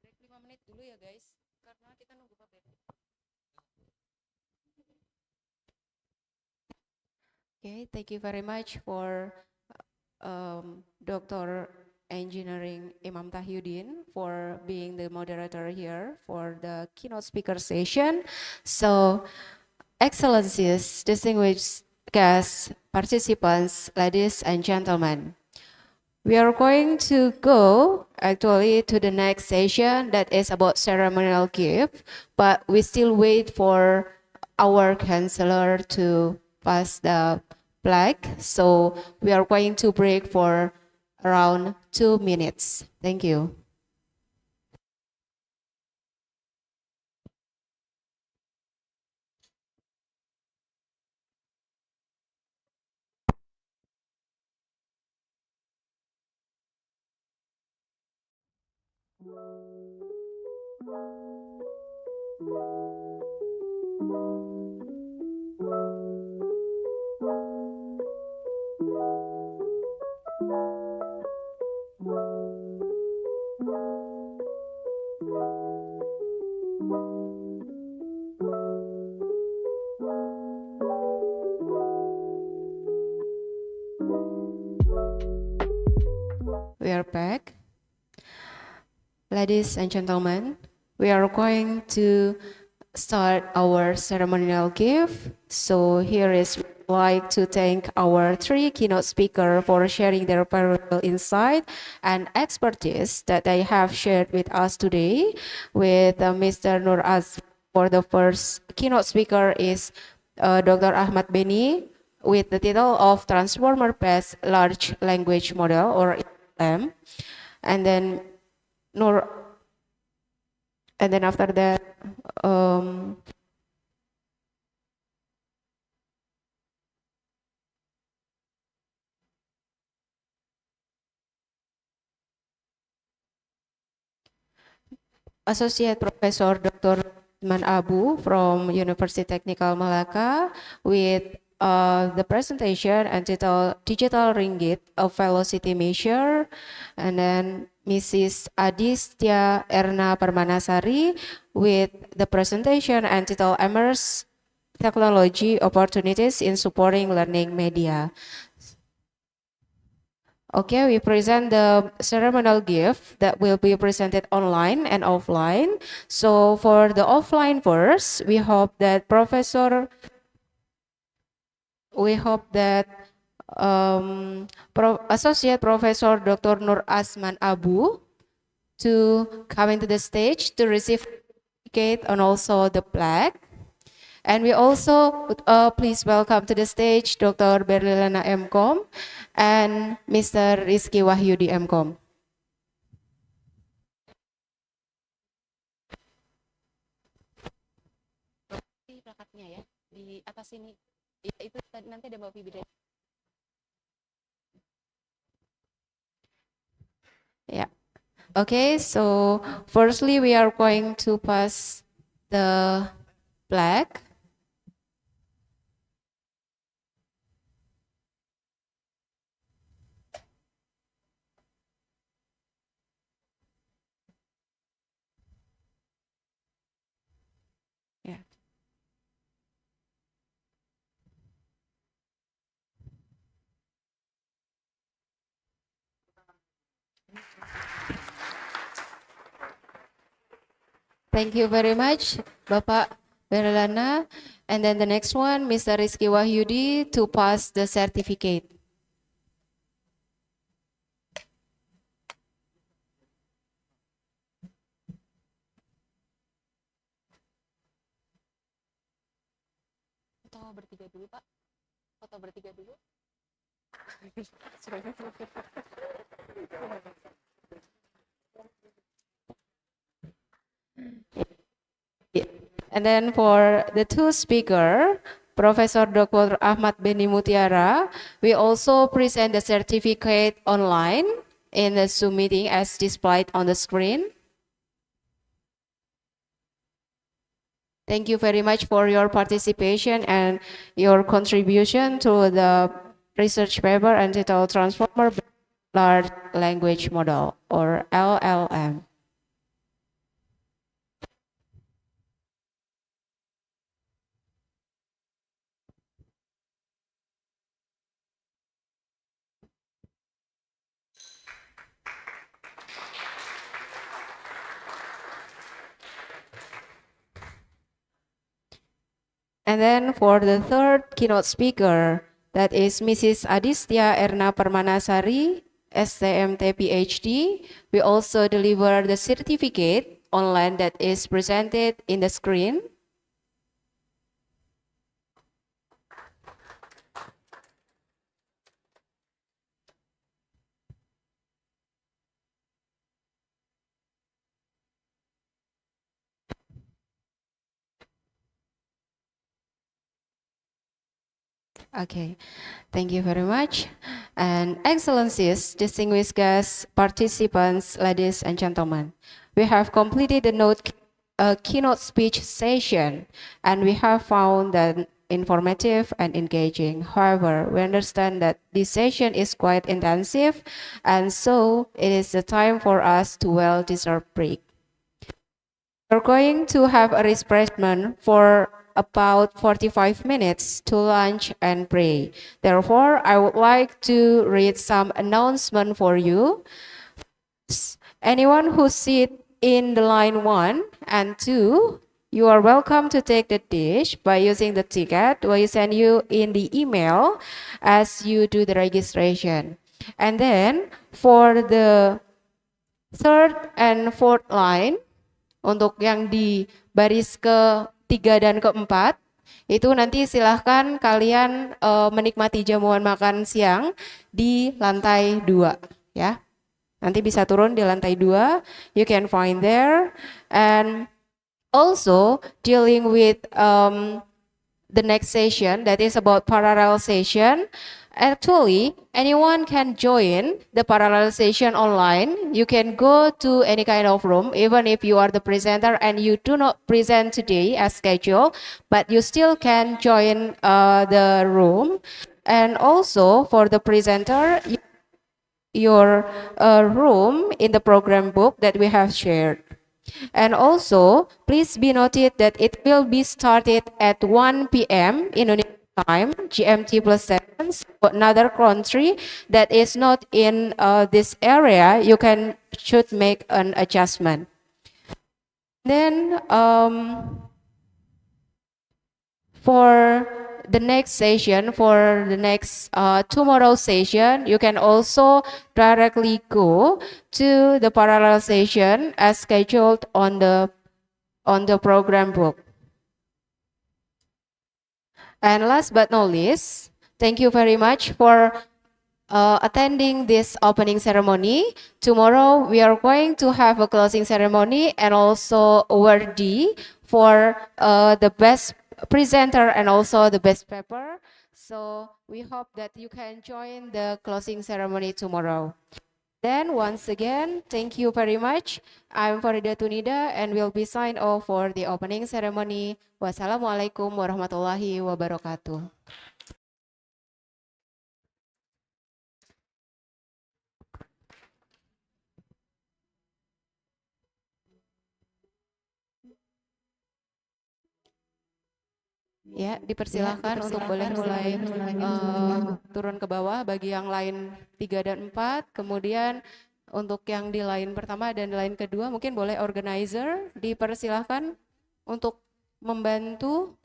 Break 5 menit dulu ya guys, karena kita nunggu Pak Ben. Okay, thank you very much for Dr. Engineering Imam Tahyudin for being the moderator here for the keynote speaker session. So, Excellencies, distinguished guests, participants, ladies and gentlemen, we are going to go actually to the next session that is about ceremonial gift, but we still wait for our counselor to pass the plaque. So we are going to break for around 2 minutes. Thank you. We are back. Ladies and gentlemen, we are going to start our ceremonial gift. So here is like to thank our 3 keynote speakers for sharing their valuable insight and expertise that they have shared with us today. With Mr. Nur Az, for the first keynote speaker is Dr. Ahmad Beni with the title of Transformer-Based Large Language Model or LLM. and then Nur, and then after that, Associate Professor Dr. Man Abu from University Technical Malacca with the presentation entitled Digital Ringgit, a Velocity Measure, and then Mrs. Adistia Erna Permanasari with the presentation entitled Immerse Technology Opportunities in Supporting Learning Media. Okay, we present the ceremonial gift that will be presented online and offline. So for the offline first, we hope that Associate Professor Dr. Nur Asman Abu to come into the stage to receive certificate and also the plaque. And we also please welcome to the stage Dr. Berlilana MCom and Mr. Rizky Wahyudi MCom. Di plakatnya ya, di atas sini. Ya, itu nanti ada Mbak Fibi. Yeah. Okay, so firstly we are going to pass the plaque. Yeah. Thank you very much, Bapak Berlana. And then the next one, Mr. Rizky Wahyudi to pass the certificate. Foto bertiga dulu, Pak. Foto bertiga dulu. And then for the two speaker, Professor Dr. Ahmad Beni Mutiara, we also present the certificate online in the Zoom meeting as displayed on the screen. Thank you very much for your participation and your contribution to the research paper entitled Transformer Large Language Model, or LLM. And then for the third keynote speaker, that is Mrs. Adistia Erna Permanasari, STMT PhD. We also deliver the certificate online that is presented in the screen. Okay, thank you very much. And excellencies, distinguished guests, participants, ladies and gentlemen, we have completed the keynote speech session, and we have found that informative and engaging. However, we understand that this session is quite intensive, and so it is the time for us to well-deserved break. We're going to have a refreshment for about 45 minutes to lunch and pray. Therefore, I would like to read some announcement for you. Anyone who sit in the line 1 and 2, you are welcome to take the dish by using the ticket we send you in the email as you do the registration. And then for the third and fourth line, untuk yang di baris ke-3 dan ke-4, itu nanti silahkan kalian menikmati jamuan makan siang di lantai 2, ya. Nanti bisa turun di lantai 2, you can find there. And also dealing with the next session, that is about parallel session. Actually, anyone can join the parallel session online. You can go to any kind of room, even if you are the presenter and you do not present today as scheduled, but you still can join the room. And also for the presenter, your room in the program book that we have shared. And also, please be noted that it will be started at 1 p.m. Indonesian time, GMT plus 7. So another country that is not in this area, you should make an adjustment. Then for the next session, for the next tomorrow session, you can also directly go to the parallel session as scheduled on the program book. And last but not least, thank you very much for attending this opening ceremony. Tomorrow we are going to have a closing ceremony and also awardee for the best presenter and also the best paper. So we hope that you can join the closing ceremony tomorrow. Then once again, thank you very much. I'm Farida Tunida and will be signed off for the opening ceremony. Wassalamualaikum warahmatullahi wabarakatuh. Ya, dipersilahkan untuk boleh mulai turun ke bawah bagi yang lain 3 dan 4. Kemudian untuk yang di line pertama dan di line kedua mungkin boleh organizer dipersilahkan untuk membantu.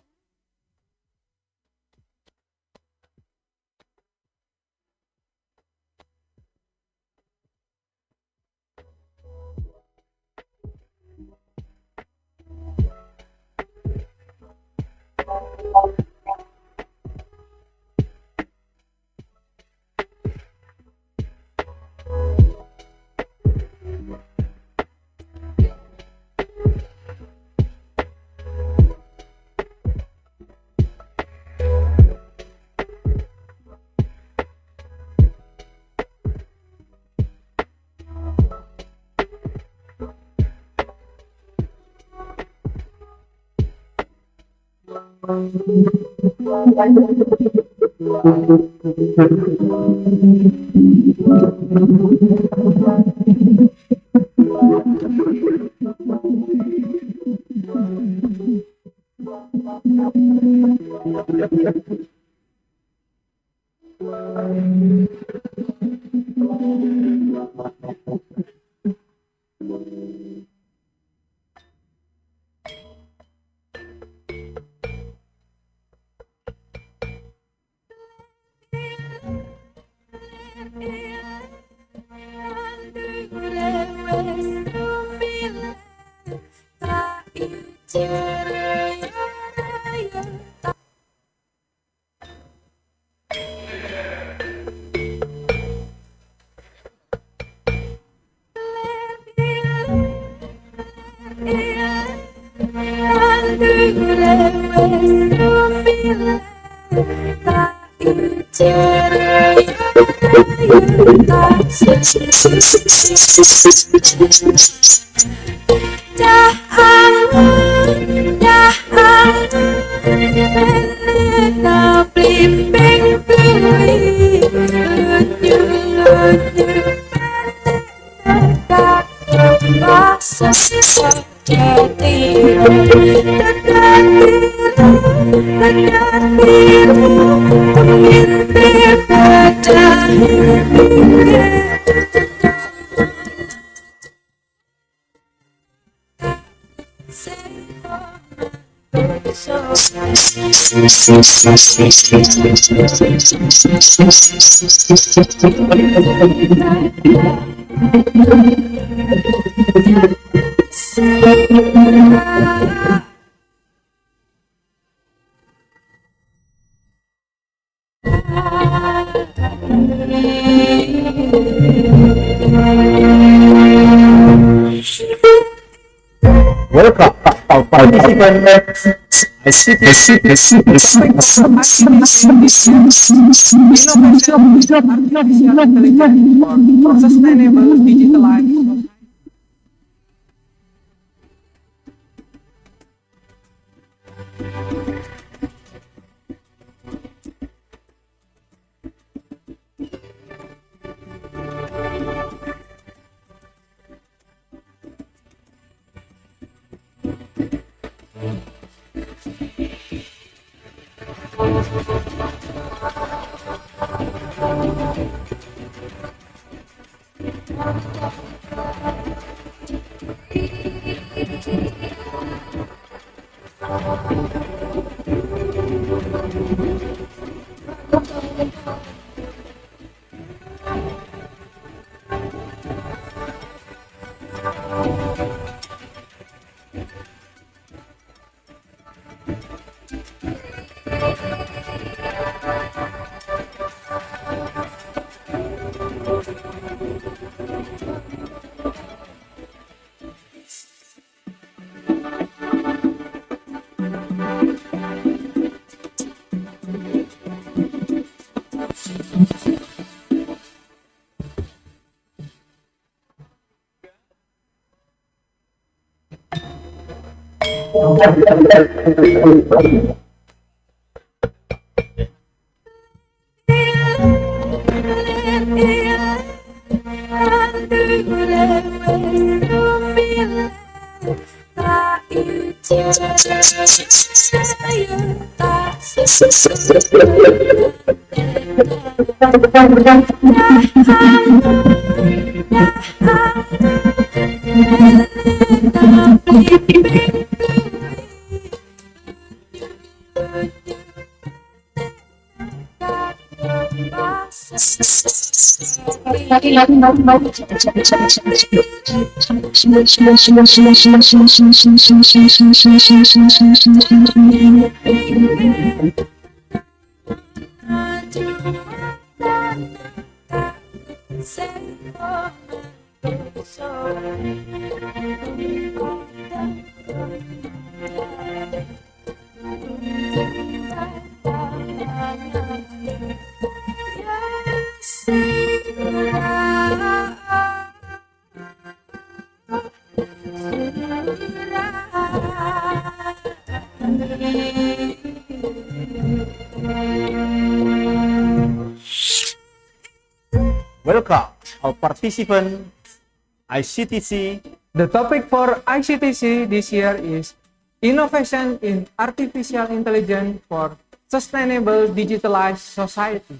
Welcome, our participants. Sustainable digitalized. Welcome, our participant ICTC. The topic for ICTC this year is Innovation in Artificial Intelligence for Sustainable Digitalized Society.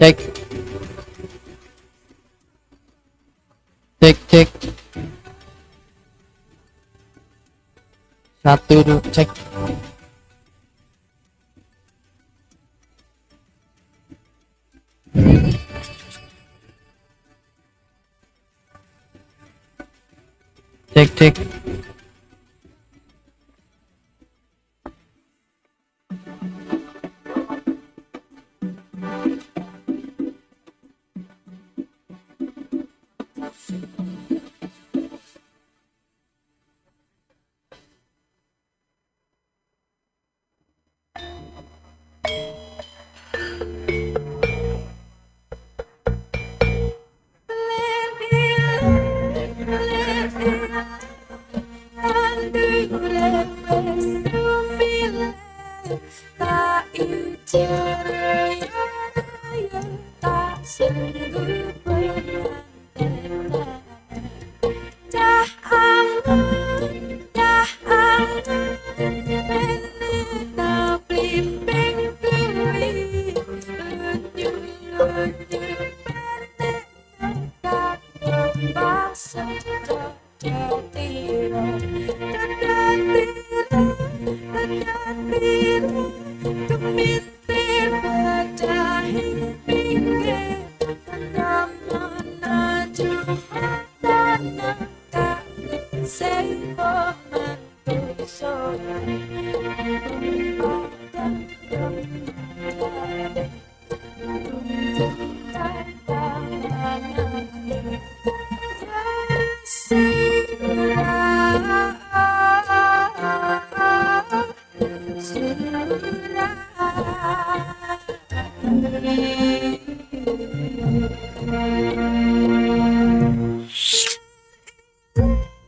Cek. Cek, cek. Satu, dua, cek. Cek, cek.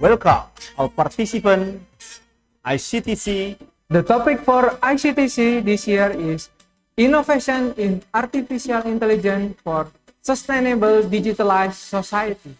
Welcome, all participants, ICTC. The topic for ICTC this year is Innovation in Artificial Intelligence for Sustainable Digitalized Society.